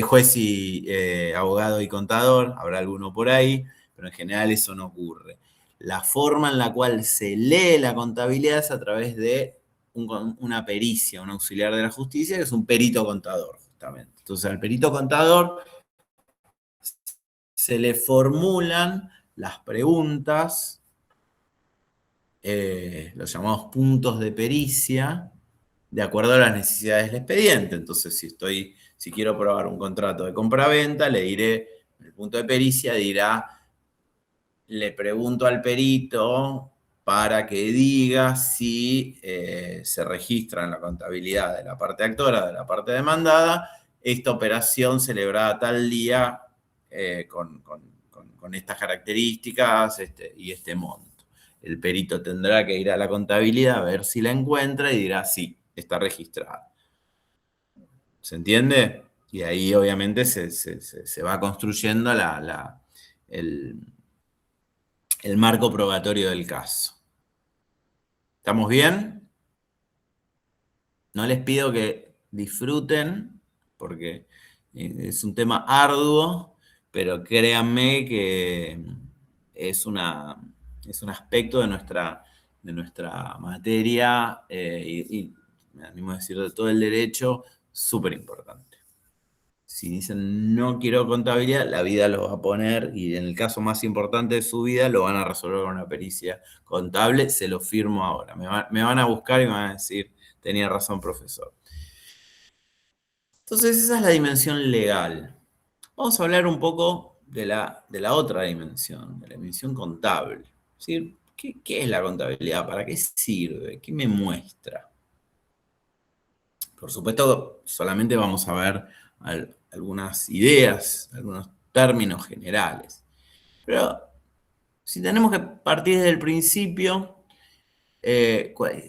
Juez y abogado y contador, habrá alguno por ahí, pero en general eso no ocurre. La forma en la cual se lee la contabilidad es a través de una pericia, un auxiliar de la justicia, que es un perito contador, justamente. Entonces, al perito contador se le formulan las preguntas, los llamados puntos de pericia, de acuerdo a las necesidades del expediente. Entonces, si quiero probar un contrato de compra-venta, le diré, el punto de pericia le pregunto al perito para que diga si se registra en la contabilidad de la parte actora, de la parte demandada, esta operación celebrada tal día con estas características y este monto. El perito tendrá que ir a la contabilidad a ver si la encuentra y dirá, sí, está registrada. ¿Se entiende? Y ahí obviamente se va construyendo el marco probatorio del caso. ¿Estamos bien? No les pido que disfruten, porque es un tema arduo, pero créanme que es un aspecto de nuestra materia, y me animo a decir de todo el derecho, súper importante. Si dicen no quiero contabilidad, la vida los va a poner, y en el caso más importante de su vida lo van a resolver con una pericia contable, se lo firmo ahora. Me van a buscar y me van a decir, tenía razón, profesor. Entonces esa es la dimensión legal. Vamos a hablar un poco de la otra dimensión, de la dimensión contable. Es decir, ¿qué es la contabilidad? ¿Para qué sirve? ¿Qué me muestra? Por supuesto, solamente vamos a ver algunas ideas, algunos términos generales. Pero si tenemos que partir desde el principio,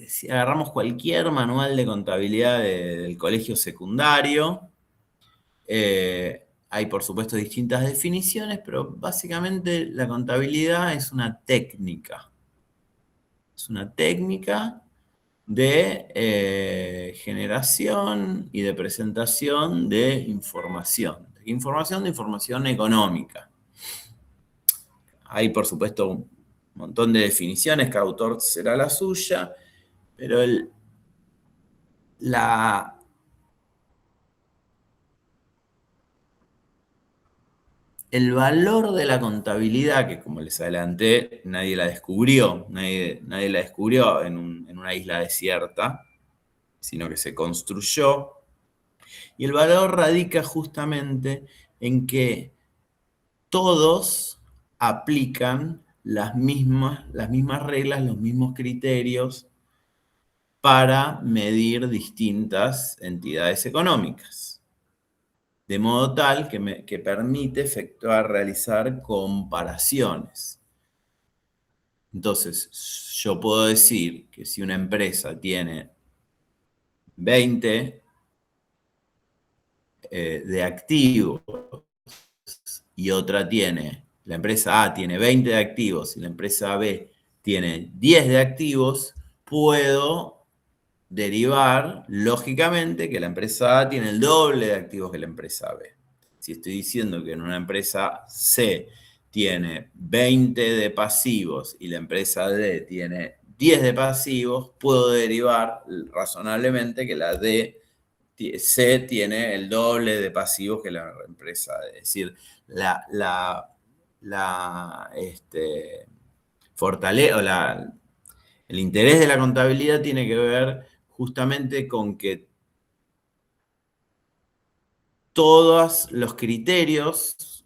si agarramos cualquier manual de contabilidad del colegio secundario, hay por supuesto distintas definiciones, pero básicamente la contabilidad es una técnica. Es una técnica de generación y de presentación de información. De información económica. Hay, por supuesto, un montón de definiciones, cada autor será la suya, pero el valor de la contabilidad, que como les adelanté, nadie la descubrió, nadie la descubrió en una isla desierta, sino que se construyó. Y el valor radica justamente en que todos aplican las mismas reglas, los mismos criterios para medir distintas entidades económicas. De modo tal que permite realizar comparaciones. Entonces, yo puedo decir que si una empresa tiene 20 de activos y la empresa A tiene 20 de activos y la empresa B tiene 10 de activos, puedo derivar, lógicamente, que la empresa A tiene el doble de activos que la empresa B. Si estoy diciendo que en una empresa C tiene 20 de pasivos y la empresa D tiene 10 de pasivos, puedo derivar razonablemente que la C tiene el doble de pasivos que la empresa D. Es decir, el interés de la contabilidad tiene que ver justamente con que todos los criterios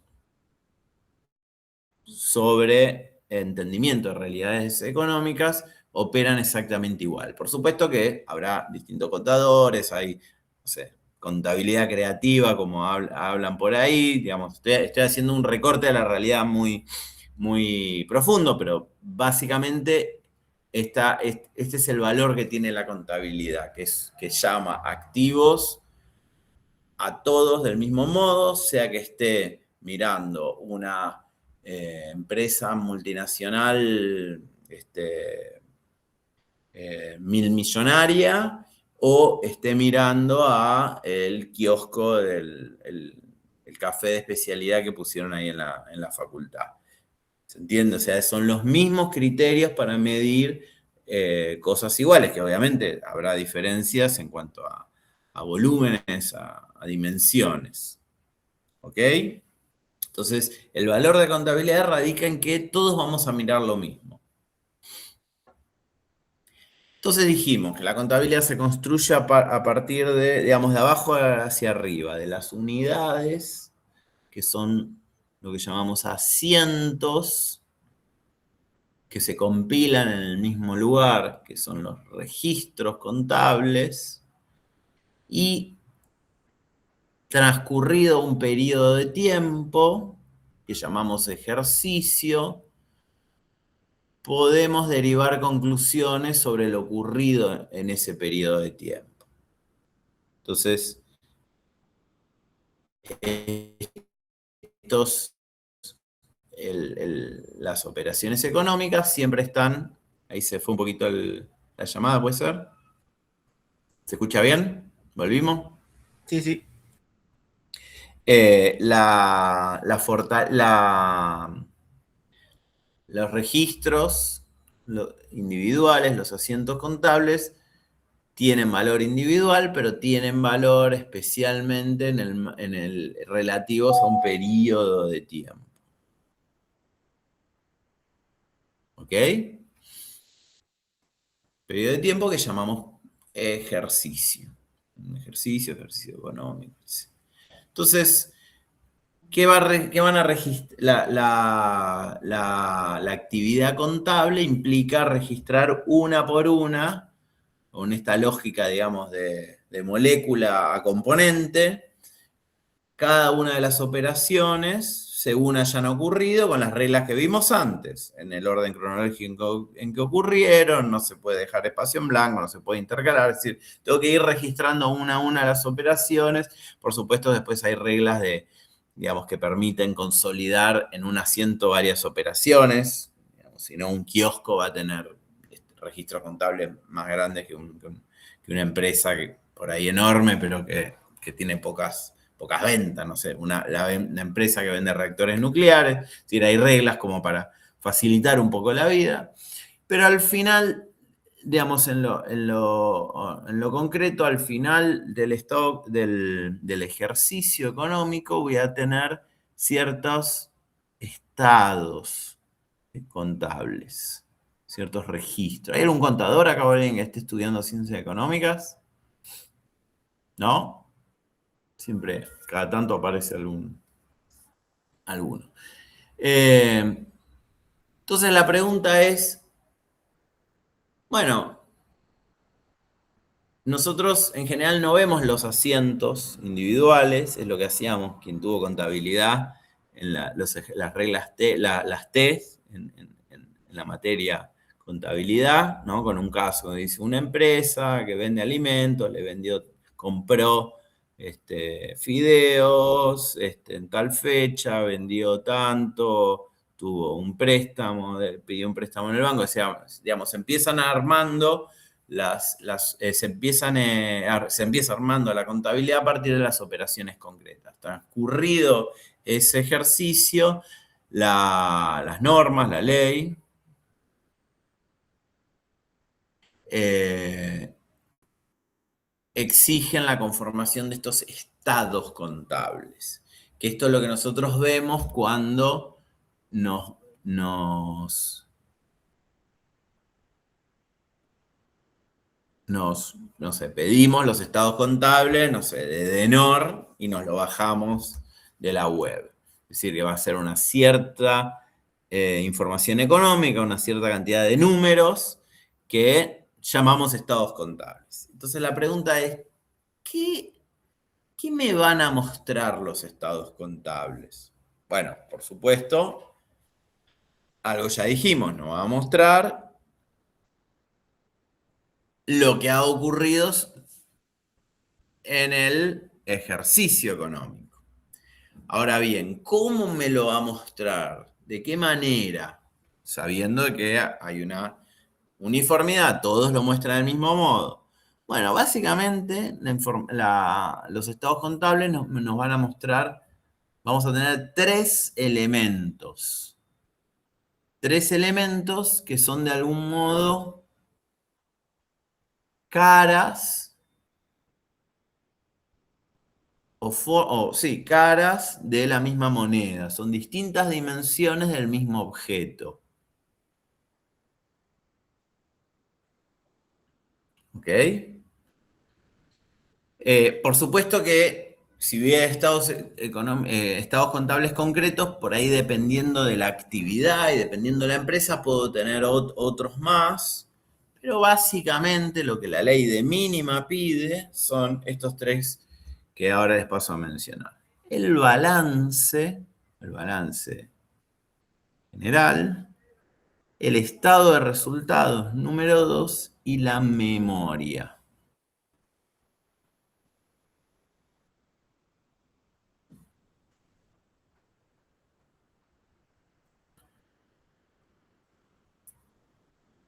sobre entendimiento de realidades económicas operan exactamente igual. Por supuesto que habrá distintos contadores, hay, no sé, contabilidad creativa, como hablan por ahí, digamos, estoy haciendo un recorte de la realidad muy, muy profundo, pero básicamente este es el valor que tiene la contabilidad, que llama activos a todos del mismo modo, sea que esté mirando una empresa multinacional milmillonaria o esté mirando a el kiosco el café de especialidad que pusieron ahí en la facultad. ¿Se entiende? O sea, son los mismos criterios para medir cosas iguales, que obviamente habrá diferencias en cuanto a volúmenes, a dimensiones. ¿Ok? Entonces, el valor de contabilidad radica en que todos vamos a mirar lo mismo. Entonces dijimos que la contabilidad se construye a partir de, digamos, de abajo hacia arriba, de las unidades, que son lo que llamamos asientos, que se compilan en el mismo lugar, que son los registros contables, y transcurrido un periodo de tiempo, que llamamos ejercicio, podemos derivar conclusiones sobre lo ocurrido en ese periodo de tiempo. Entonces, las operaciones económicas siempre están, ahí se fue un poquito la llamada, ¿puede ser? ¿Se escucha bien? ¿Volvimos? Sí, sí. Los registros individuales, los asientos contables, tienen valor individual, pero tienen valor especialmente en el relativos a un periodo de tiempo. ¿Ok? Periodo de tiempo que llamamos ejercicio. un ejercicio económico. Entonces, ¿qué van a registrar? La actividad contable implica registrar una por una, con esta lógica, digamos, de molécula a componente, cada una de las operaciones según hayan ocurrido con las reglas que vimos antes, en el orden cronológico en que ocurrieron, no se puede dejar espacio en blanco, no se puede intercalar, es decir, tengo que ir registrando una a una las operaciones. Por supuesto, después hay reglas digamos, que permiten consolidar en un asiento varias operaciones. Digamos, si no, un kiosco va a tener registro contable más grande que una empresa que, por ahí enorme, pero que tiene pocas ventas, no sé, la empresa que vende reactores nucleares. Es decir, hay reglas como para facilitar un poco la vida, pero al final, digamos, en lo concreto, al final del ejercicio económico voy a tener ciertos estados contables, ciertos registros. ¿Hay algún contador acá, alguien que esté estudiando ciencias económicas? ¿No? Siempre, cada tanto aparece alguno. Entonces la pregunta es, bueno, nosotros en general no vemos los asientos individuales, es lo que hacíamos quien tuvo contabilidad en las reglas las T en la materia contabilidad, ¿no? Con un caso donde dice una empresa que vende alimentos, compró fideos en tal fecha, vendió tanto, tuvo un préstamo, pidió un préstamo en el banco, o sea, digamos, empiezan armando se empieza armando la contabilidad a partir de las operaciones concretas. Transcurrido ese ejercicio, las normas, la ley, exigen la conformación de estos estados contables. Que esto es lo que nosotros vemos cuando no sé, pedimos los estados contables, no sé, de Edenor y nos lo bajamos de la web. Es decir, que va a ser una cierta información económica, una cierta cantidad de números que llamamos estados contables. Entonces la pregunta es, ¿qué me van a mostrar los estados contables? Bueno, por supuesto, algo ya dijimos, nos va a mostrar lo que ha ocurrido en el ejercicio económico. Ahora bien, ¿cómo me lo va a mostrar? ¿De qué manera? Sabiendo que hay una uniformidad, todos lo muestran del mismo modo. Bueno, básicamente los estados contables nos van a mostrar, vamos a tener tres elementos. Tres elementos que son de algún modo caras, caras de la misma moneda. Son distintas dimensiones del mismo objeto. ¿Ok? Por supuesto que si hubiera estados contables concretos, por ahí dependiendo de la actividad y dependiendo de la empresa, puedo tener otros más. Pero básicamente lo que la ley de mínima pide son estos tres que ahora les paso a mencionar. El balance general, el estado de resultados número 2 y la memoria.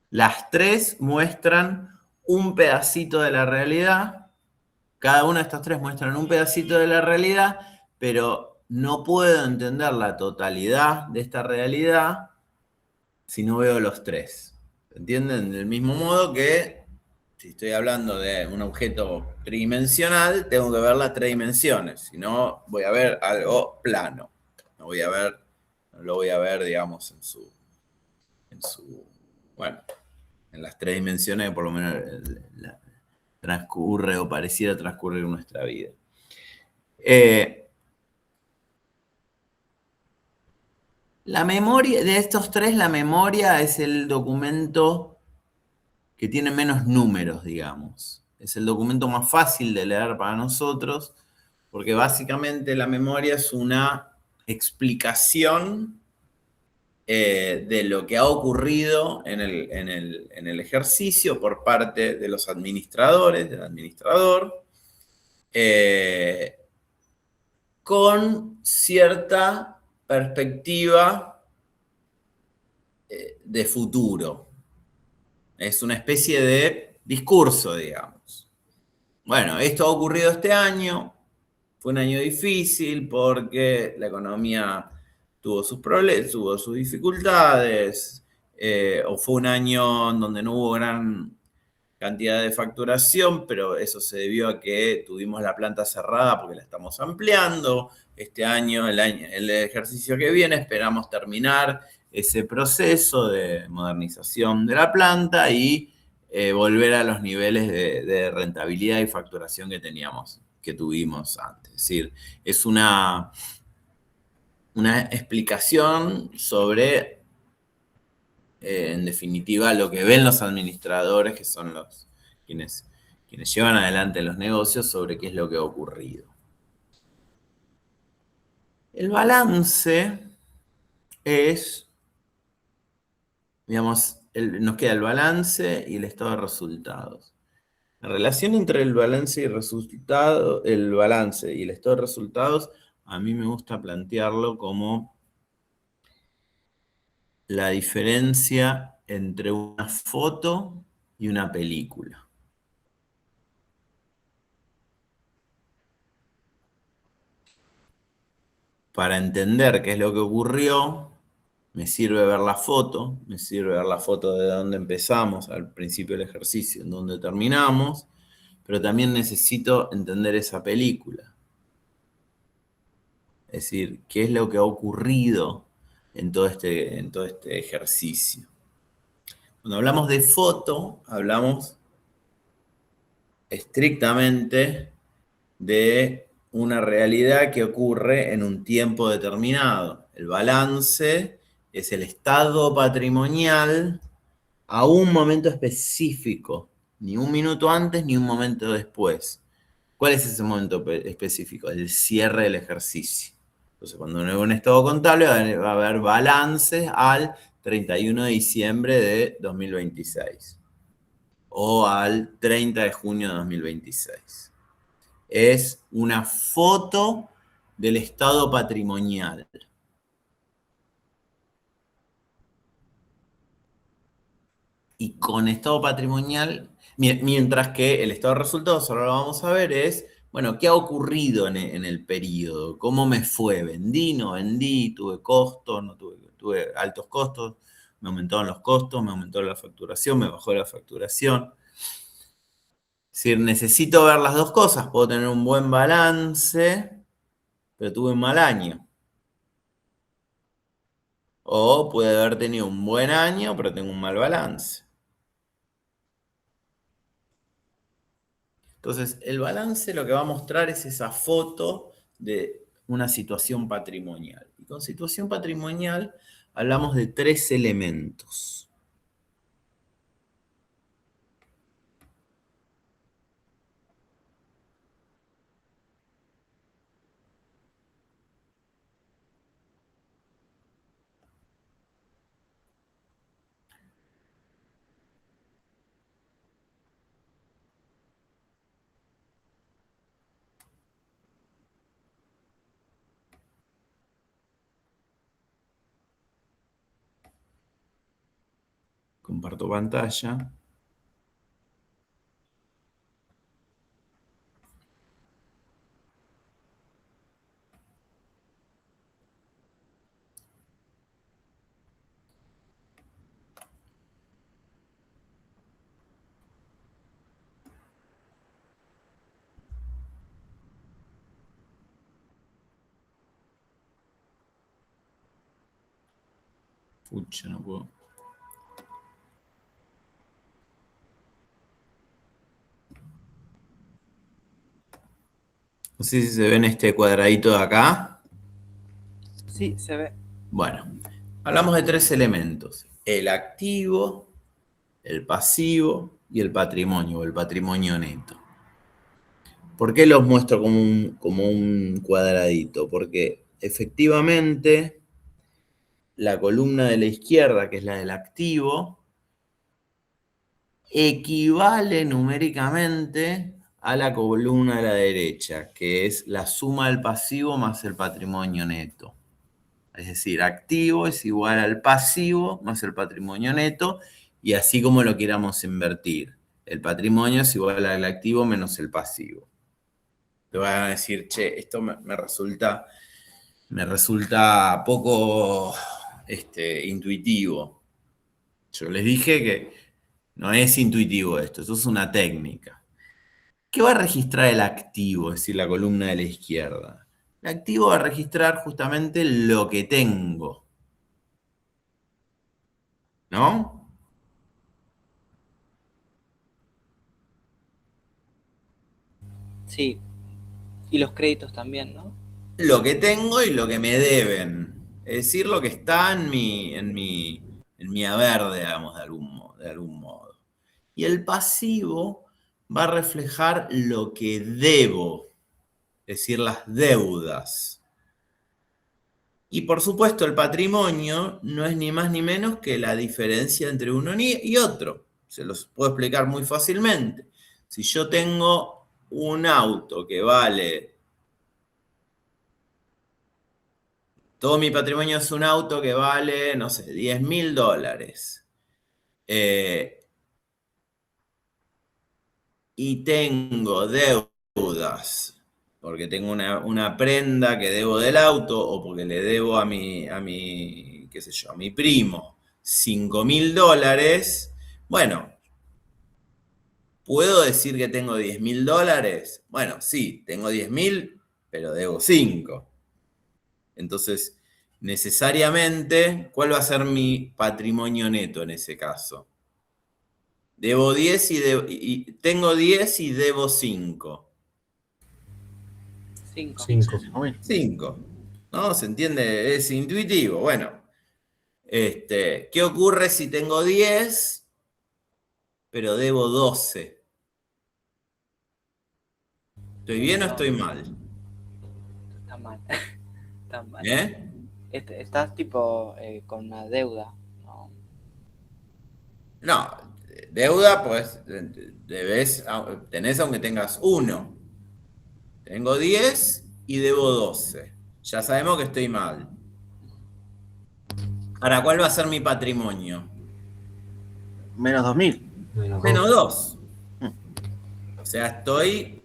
Las tres muestran un pedacito de la realidad. Cada una de estas tres muestran un pedacito de la realidad, pero no puedo entender la totalidad de esta realidad si no veo los tres. ¿Entienden? Del mismo modo que si estoy hablando de un objeto tridimensional, tengo que ver las tres dimensiones. Si no, voy a ver algo plano. No lo voy a ver, digamos, en las tres dimensiones, por lo menos transcurre o pareciera transcurrir nuestra vida. La memoria, de estos tres, la memoria es el documento que tiene menos números, digamos. Es el documento más fácil de leer para nosotros, porque básicamente la memoria es una explicación de lo que ha ocurrido en el ejercicio por parte de los administradores, del administrador, con cierta perspectiva de futuro. Es una especie de discurso, digamos. Bueno, esto ha ocurrido este año, fue un año difícil porque la economía tuvo sus problemas, tuvo sus dificultades, o fue un año en donde no hubo gran cantidad de facturación, pero eso se debió a que tuvimos la planta cerrada porque la estamos ampliando. Este año, el ejercicio que viene, esperamos terminar ese proceso de modernización de la planta y volver a los niveles de rentabilidad y facturación que tuvimos antes. Es decir, es una explicación sobre, en definitiva, lo que ven los administradores, que son quienes llevan adelante los negocios, sobre qué es lo que ha ocurrido. El balance es, digamos, nos queda el balance y el estado de resultados. La relación entre el balance y el balance y el estado de resultados, a mí me gusta plantearlo como la diferencia entre una foto y una película. Para entender qué es lo que ocurrió, me sirve ver la foto, me sirve ver la foto de dónde empezamos al principio del ejercicio, en dónde terminamos, pero también necesito entender esa película. Es decir, qué es lo que ha ocurrido en todo este ejercicio. Cuando hablamos de foto, hablamos estrictamente de una realidad que ocurre en un tiempo determinado. El balance es el estado patrimonial a un momento específico, ni un minuto antes ni un momento después. ¿Cuál es ese momento específico? El cierre del ejercicio. Entonces, cuando uno ve un estado contable, va a haber balances al 31 de diciembre de 2026 o al 30 de junio de 2026. Es una foto del estado patrimonial. Y con estado patrimonial, mientras que el estado de resultados, ahora lo vamos a ver, es, bueno, ¿qué ha ocurrido en el periodo? ¿Cómo me fue? ¿Vendí, no vendí? ¿Tuve costos? ¿No tuve altos costos? ¿Me aumentaron los costos? ¿Me aumentó la facturación? ¿Me bajó la facturación? Es decir, necesito ver las dos cosas. Puedo tener un buen balance, pero tuve un mal año. O puede haber tenido un buen año, pero tengo un mal balance. Entonces, el balance lo que va a mostrar es esa foto de una situación patrimonial. Y con situación patrimonial hablamos de tres elementos. Comparto pantalla. Pucha, no puedo. No sé si se ve en este cuadradito de acá. Sí, se ve. Bueno, hablamos de 3 elementos. El activo, el pasivo y el patrimonio, o el patrimonio neto. ¿Por qué los muestro como un cuadradito? Porque efectivamente la columna de la izquierda, que es la del activo, equivale numéricamente a la columna de la derecha, que es la suma del pasivo más el patrimonio neto. Es decir, activo es igual al pasivo más el patrimonio neto, y así como lo queramos invertir. El patrimonio es igual al activo menos el pasivo. Te van a decir, che, esto me resulta poco intuitivo. Yo les dije que no es intuitivo esto es una técnica. ¿Qué va a registrar el activo, es decir, la columna de la izquierda? El activo va a registrar justamente lo que tengo, ¿no? Sí. Y los créditos también, ¿no? Lo que tengo y lo que me deben. Es decir, lo que está en mi haber, digamos, de algún modo. Y el pasivo va a reflejar lo que debo, es decir, las deudas. Y por supuesto, el patrimonio no es ni más ni menos que la diferencia entre uno y otro. Se los puedo explicar muy fácilmente. Si yo tengo un auto que vale, todo mi patrimonio es un auto que vale, no sé, $10.000. Y tengo deudas, porque tengo una prenda que debo del auto, o porque le debo qué sé yo, a mi primo, $5.000, bueno, ¿puedo decir que tengo $10.000? Bueno, sí, tengo 10.000, pero debo 5. Entonces, necesariamente, ¿cuál va a ser mi patrimonio neto en ese caso? Debo 10 y tengo 10 y debo 5. 5. 5. 5. ¿No? ¿Se entiende? Es intuitivo. Bueno, ¿qué ocurre si tengo 10, pero debo 12? ¿Estoy bien o estoy mal? Está mal. Está mal. ¿Eh? Estás tipo con una deuda, ¿no? No, deuda, pues tenés aunque tengas 1. Tengo 10 y debo 12. Ya sabemos que estoy mal. Ahora, ¿cuál va a ser mi patrimonio? Menos 2.000. Menos 2. O sea, estoy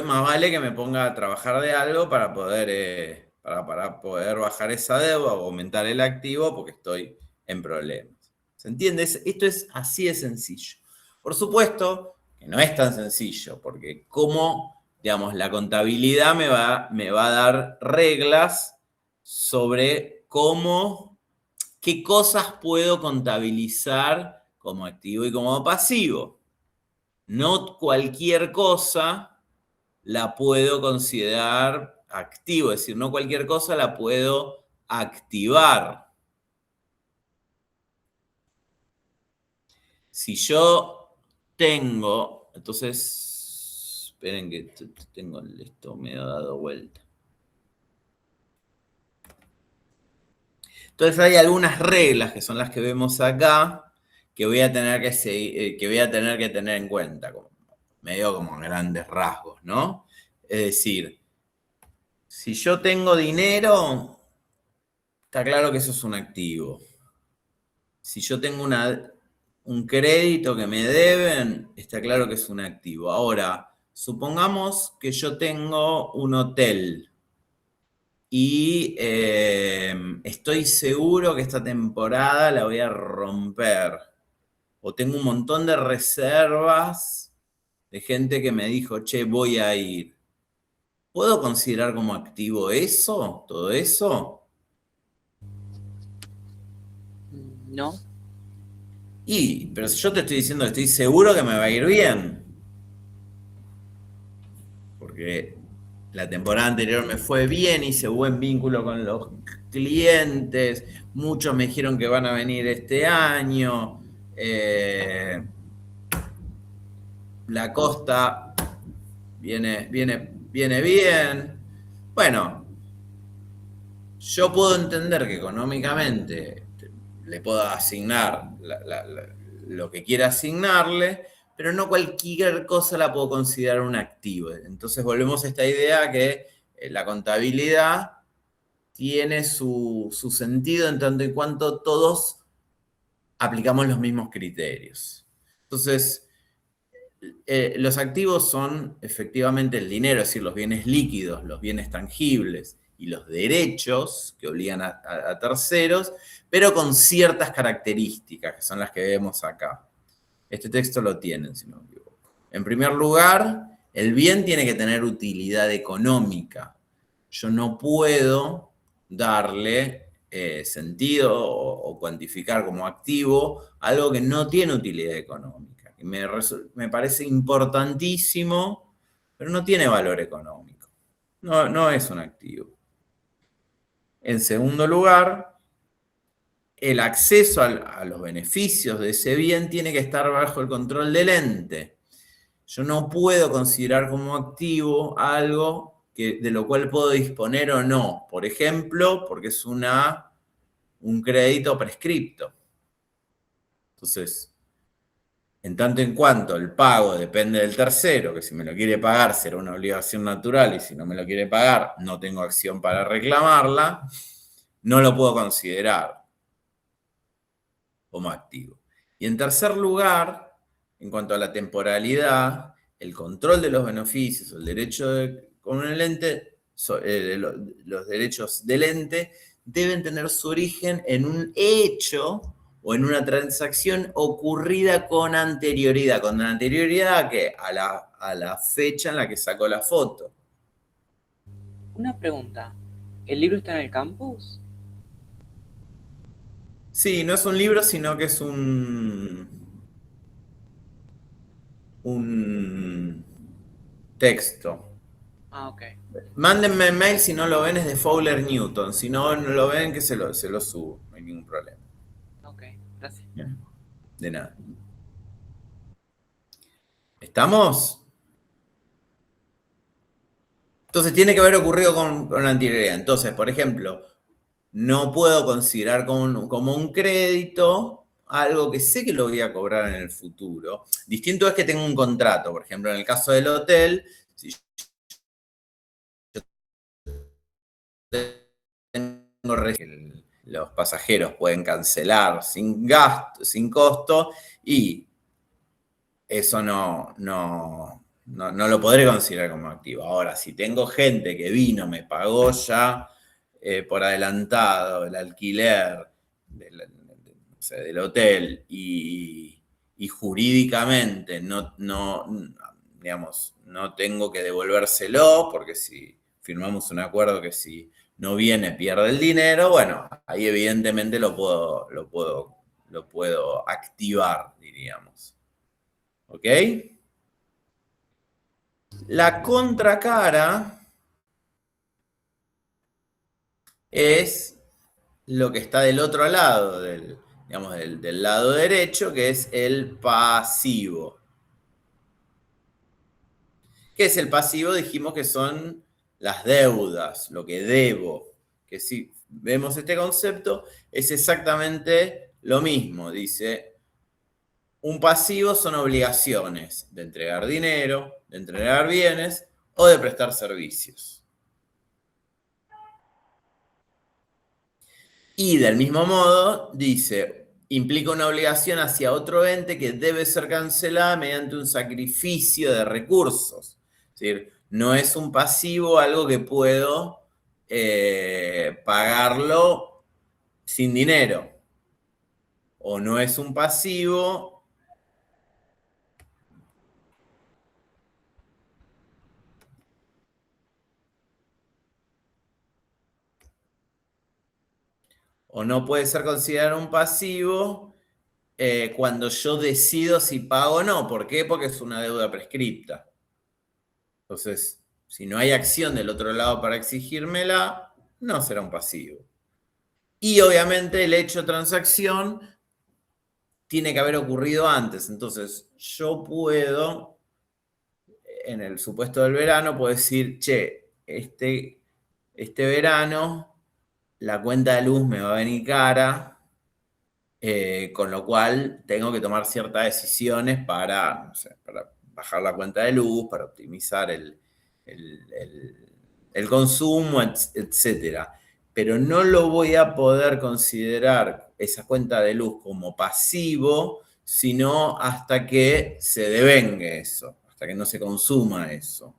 más vale que me ponga a trabajar de algo para poder bajar esa deuda o aumentar el activo, porque estoy en problemas. ¿Se entiende? Esto es así de sencillo. Por supuesto que no es tan sencillo, porque digamos, la contabilidad me va a dar reglas sobre qué cosas puedo contabilizar como activo y como pasivo. No cualquier cosa la puedo considerar activo, es decir, no cualquier cosa la puedo activar. Si yo tengo, entonces, esperen que tengo esto medio dado vuelta. Entonces hay algunas reglas que son las que vemos acá que voy a tener que tener en cuenta, medio como a grandes rasgos, ¿no? Es decir, si yo tengo dinero, está claro que eso es un activo. Si yo tengo un crédito que me deben, está claro que es un activo. Ahora, supongamos que yo tengo un hotel y estoy seguro que esta temporada la voy a romper. O tengo un montón de reservas de gente que me dijo, che, voy a ir. ¿Puedo considerar como activo eso? ¿Todo eso? No. Pero si yo te estoy diciendo que estoy seguro que me va a ir bien. porque la temporada anterior me fue bien, hice buen vínculo con los clientes, muchos me dijeron que van a venir este año, la costa viene bien. Bueno, yo puedo entender que económicamente le puedo asignar lo que quiera asignarle, pero no cualquier cosa la puedo considerar un activo. Entonces volvemos a esta idea que la contabilidad tiene su sentido en tanto y cuanto todos aplicamos los mismos criterios. Entonces, los activos son efectivamente el dinero, es decir, los bienes líquidos, los bienes tangibles y los derechos que obligan a terceros, pero con ciertas características, que son las que vemos acá. Este texto lo tienen, si no me equivoco. En primer lugar, el bien tiene que tener utilidad económica. Yo no puedo darle sentido o cuantificar como activo algo que no tiene utilidad económica. Que me parece importantísimo, pero no tiene valor económico. No es un activo. En segundo lugar, el acceso a los beneficios de ese bien tiene que estar bajo el control del ente. Yo no puedo considerar como activo algo de lo cual puedo disponer o no. Por ejemplo, porque es un crédito prescripto. Entonces, en tanto en cuanto el pago depende del tercero, que si me lo quiere pagar será una obligación natural y si no me lo quiere pagar no tengo acción para reclamarla, no lo puedo considerar como activo. Y en tercer lugar, en cuanto a la temporalidad, el control de los beneficios, el derecho con el ente, los derechos del ente deben tener su origen en un hecho o en una transacción ocurrida con anterioridad. ¿Con anterioridad a qué? A la fecha en la que sacó la foto. Una pregunta. ¿El libro está en el campus? Sí, no es un libro, sino que es un texto. Ah, ok. Mándenme mail si no lo ven, es de Fowler Newton. Si no lo ven, que se lo subo. No hay ningún problema. Ok, gracias. Bien. De nada. ¿Estamos? Entonces tiene que haber ocurrido con anterioridad. Entonces, por ejemplo, no puedo considerar como un crédito algo que sé que lo voy a cobrar en el futuro. Distinto es que tengo un contrato. Por ejemplo, en el caso del hotel, si yo tengo los pasajeros pueden cancelar sin gasto, sin costo, y eso no lo podré considerar como activo. Ahora, si tengo gente que vino, me pagó ya por adelantado el alquiler del hotel y jurídicamente digamos, no tengo que devolvérselo, porque si firmamos un acuerdo que si no viene pierde el dinero, bueno, ahí evidentemente lo puedo activar, diríamos. ¿Ok? La contracara es lo que está del otro lado, digamos, del lado derecho, que es el pasivo. ¿Qué es el pasivo? Dijimos que son las deudas, lo que debo. Que si vemos este concepto, es exactamente lo mismo. Dice, un pasivo son obligaciones de entregar dinero, de entregar bienes o de prestar servicios. Y del mismo modo, dice, implica una obligación hacia otro ente que debe ser cancelada mediante un sacrificio de recursos. Es decir, no es un pasivo algo que puedo pagarlo sin dinero. O no es un pasivo o no puede ser considerado un pasivo cuando yo decido si pago o no. ¿Por qué? Porque es una deuda prescripta. Entonces, Si no hay acción del otro lado para exigírmela, no será un pasivo. Y obviamente el hecho transacción tiene que haber ocurrido antes. Entonces, yo puedo, en el supuesto del verano, puedo decir, che, este verano la cuenta de luz me va a venir cara, con lo cual tengo que tomar ciertas decisiones para, no sé, para bajar la cuenta de luz, para optimizar el consumo, etc. Pero no lo voy a poder considerar esa cuenta de luz como pasivo, sino hasta que se devengue eso, hasta que no se consuma eso.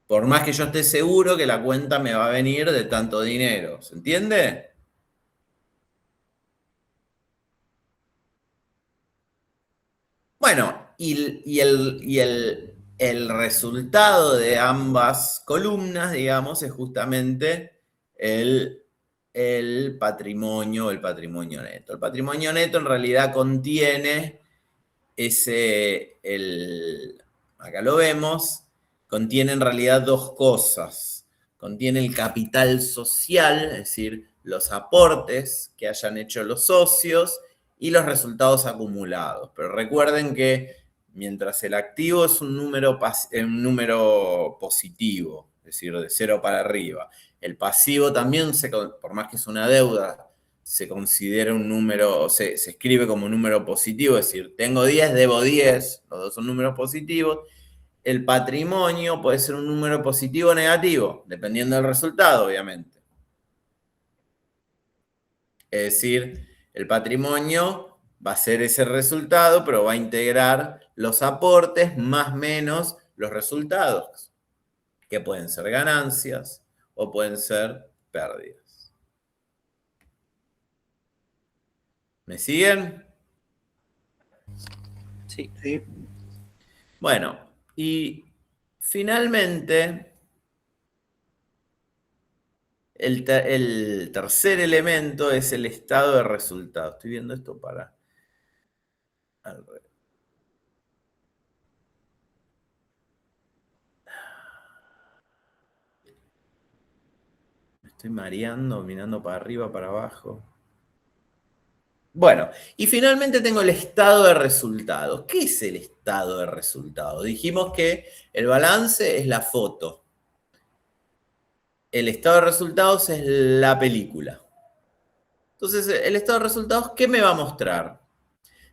Por más que yo esté seguro que la cuenta me va a venir de tanto dinero. ¿Se entiende? Bueno, el resultado de ambas columnas, digamos, es justamente el patrimonio neto. El patrimonio neto en realidad contiene acá lo vemos, contiene en realidad dos cosas. Contiene el capital social, es decir, los aportes que hayan hecho los socios, y los resultados acumulados. Pero recuerden que mientras el activo es un número positivo, es decir, de 0 para arriba, el pasivo también, por más que es una deuda, se considera un número, se escribe como número positivo, es decir, tengo 10, debo 10, los dos son números positivos. El patrimonio puede ser un número positivo o negativo, dependiendo del resultado, obviamente. Es decir, el patrimonio va a ser ese resultado, pero va a integrar los aportes más menos los resultados, que pueden ser ganancias o pueden ser pérdidas. ¿Me siguen? Sí. Sí. Bueno, y finalmente, el tercer elemento es el estado de resultado. Estoy viendo esto para... Me estoy mareando, mirando para arriba, para abajo. Bueno, y finalmente tengo el estado de resultados. ¿Qué es el estado de resultados? Dijimos que el balance es la foto. El estado de resultados es la película. Entonces, el estado de resultados, ¿qué me va a mostrar?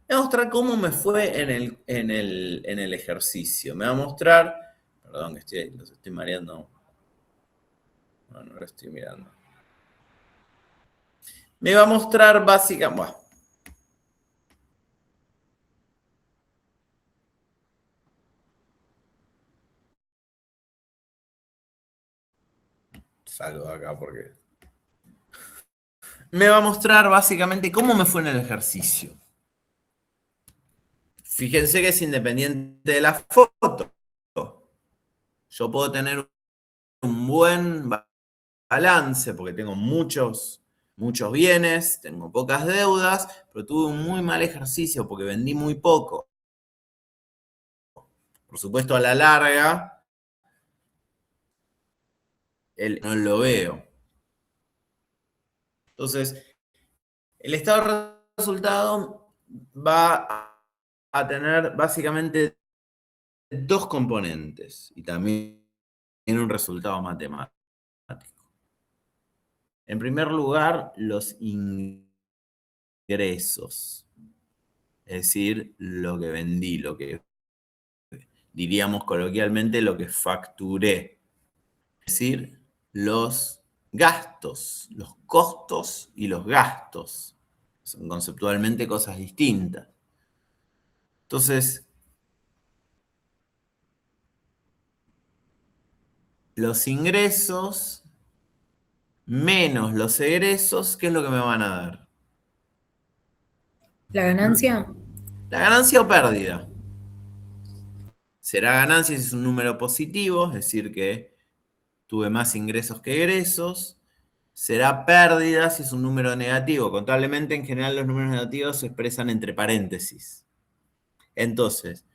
Me va a mostrar cómo me fue en el ejercicio. Me va a mostrar... Perdón, que los estoy mareando. No lo estoy mirando. Me va a mostrar básicamente... Bueno, salgo de acá porque... Me va a mostrar básicamente cómo me fue en el ejercicio. Fíjense que es independiente de la foto. Yo puedo tener un buen balance porque tengo muchos bienes, tengo pocas deudas, pero tuve un muy mal ejercicio porque vendí muy poco. Por supuesto, a la larga, no lo veo. Entonces, el estado de resultado va a tener básicamente dos componentes y también un resultado matemático. En primer lugar, los ingresos, es decir, lo que vendí, lo que diríamos coloquialmente, lo que facturé, es decir, los gastos, los costos y los gastos. Son conceptualmente cosas distintas. Entonces, los ingresos menos los egresos, ¿qué es lo que me van a dar? ¿La ganancia? La ganancia o pérdida. Será ganancia si es un número positivo, es decir, que tuve más ingresos que egresos. Será pérdida si es un número negativo. Contablemente, en general, los números negativos se expresan entre paréntesis. Entonces,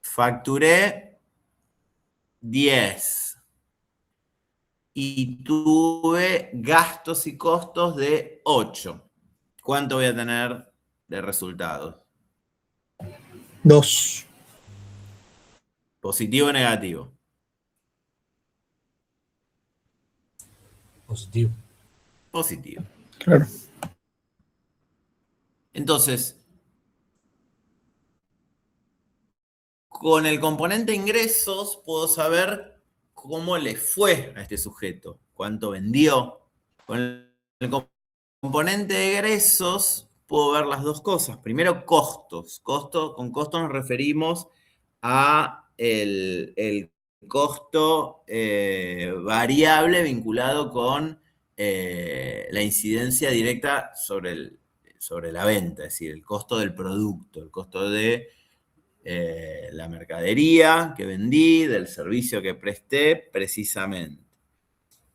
facturé 10. Y tuve gastos y costos de 8. ¿Cuánto voy a tener de resultados? 2. ¿Positivo o negativo? Positivo. Positivo. Claro. Entonces, con el componente ingresos puedo saber cómo le fue a este sujeto, cuánto vendió. Con el componente de egresos puedo ver las dos cosas. Primero, costos. Con costos nos referimos a el costo variable vinculado con la incidencia directa sobre la venta, es decir, el costo del producto, el costo de la mercadería que vendí, del servicio que presté, precisamente.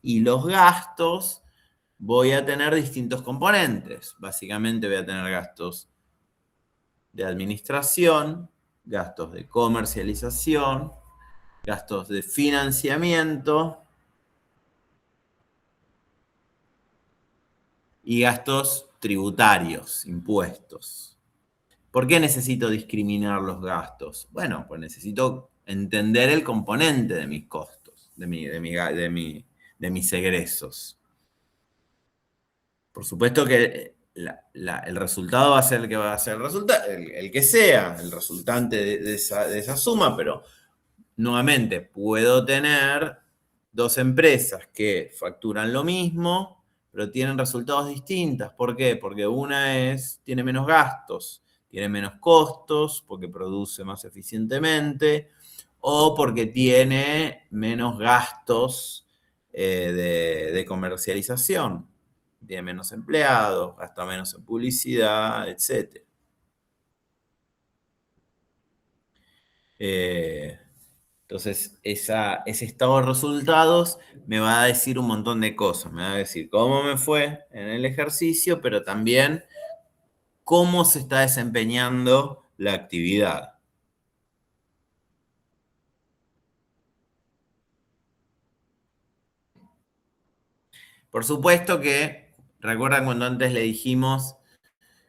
Y los gastos, voy a tener distintos componentes. Básicamente voy a tener gastos de administración, gastos de comercialización, gastos de financiamiento y gastos tributarios, impuestos. ¿Por qué necesito discriminar los gastos? Bueno, pues necesito entender el componente de mis costos, de mis egresos. Por supuesto que el resultado va a ser el que va a ser el que sea, el resultante de esa suma, pero nuevamente puedo tener dos empresas que facturan lo mismo, pero tienen resultados distintos. ¿Por qué? Porque una tiene menos gastos, tiene menos costos, porque produce más eficientemente, o porque tiene menos gastos de comercialización. Tiene menos empleados, gasta menos en publicidad, etc. Entonces, ese estado de resultados me va a decir un montón de cosas. Me va a decir cómo me fue en el ejercicio, pero también cómo se está desempeñando la actividad. Por supuesto que, recuerdan cuando antes le dijimos,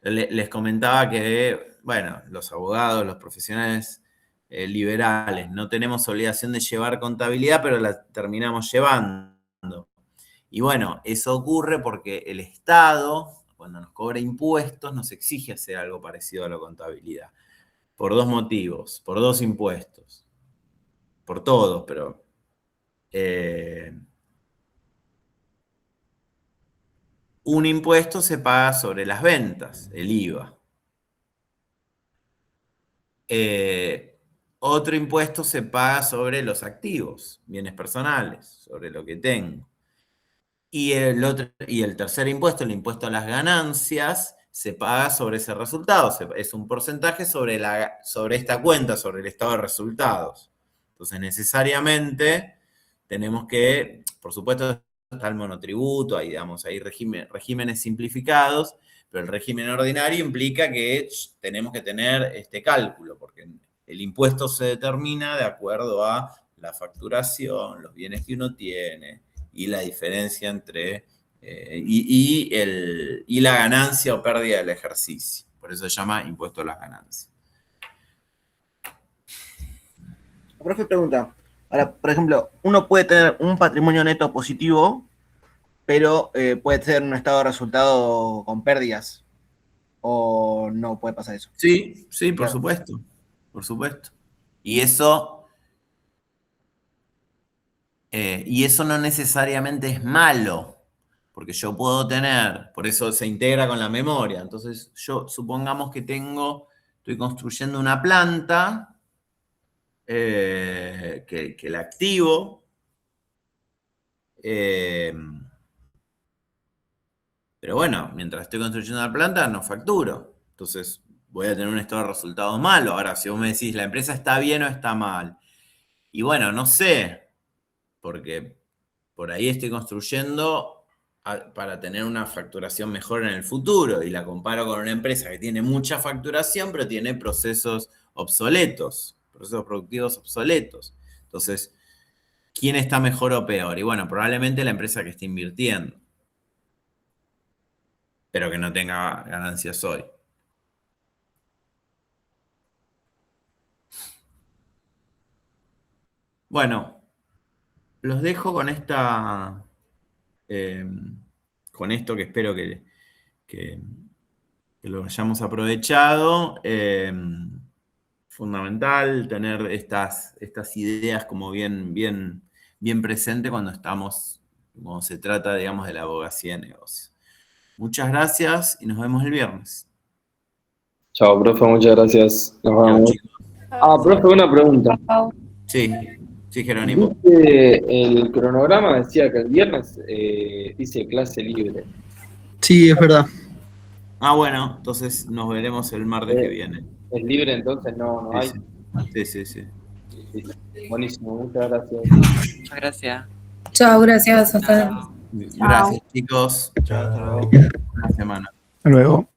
les comentaba que, bueno, los abogados, los profesionales liberales, no tenemos obligación de llevar contabilidad, pero la terminamos llevando. Y bueno, eso ocurre porque el Estado, cuando nos cobra impuestos, nos exige hacer algo parecido a la contabilidad. Por dos motivos, por dos impuestos. Por todos, pero... un impuesto se paga sobre las ventas, el IVA. Otro impuesto se paga sobre los activos, bienes personales, sobre lo que tengo. Y el tercer impuesto, el impuesto a las ganancias, se paga sobre ese resultado. Es un porcentaje sobre esta cuenta, sobre el estado de resultados. Entonces, necesariamente, tenemos que, por supuesto, está el monotributo, hay regímenes simplificados, pero el régimen ordinario implica que tenemos que tener este cálculo, porque el impuesto se determina de acuerdo a la facturación, los bienes que uno tiene, y la diferencia entre y la ganancia o pérdida del ejercicio. Por eso se llama impuesto a las ganancias. La profe pregunta, ahora, por ejemplo, uno puede tener un patrimonio neto positivo, pero puede ser un estado de resultado con pérdidas, o no puede pasar eso. Sí, por Claro. supuesto, por supuesto. Y eso no necesariamente es malo, porque yo puedo tener, por eso se integra con la memoria. Entonces, supongamos que estoy construyendo una planta, que la activo, pero bueno, mientras estoy construyendo la planta no facturo. Entonces, voy a tener un estado de resultados malo. Ahora, si vos me decís, ¿la empresa está bien o está mal? Y bueno, no sé, porque por ahí estoy construyendo para tener una facturación mejor en el futuro, y la comparo con una empresa que tiene mucha facturación, pero tiene procesos obsoletos, procesos productivos obsoletos. Entonces, ¿quién está mejor o peor? Y bueno, probablemente la empresa que esté invirtiendo, pero que no tenga ganancias hoy. Bueno, los dejo con con esto que espero que lo hayamos aprovechado. Fundamental tener estas ideas como bien presente cuando se trata, digamos, de la abogacía de negocios. Muchas gracias y nos vemos el viernes. Chao, profe, muchas gracias. Nos Chao, vemos. chicos. Profe, una pregunta. Sí, Jerónimo. El cronograma decía que el viernes dice clase libre. Sí, es verdad. Bueno, entonces nos veremos el martes que viene. ¿Es libre entonces? No hay. Sí. Sí. Buenísimo, muchas gracias. Muchas gracias. Chao, gracias. Hasta Chao. Gracias, chicos. Chao. Buena semana. Hasta luego.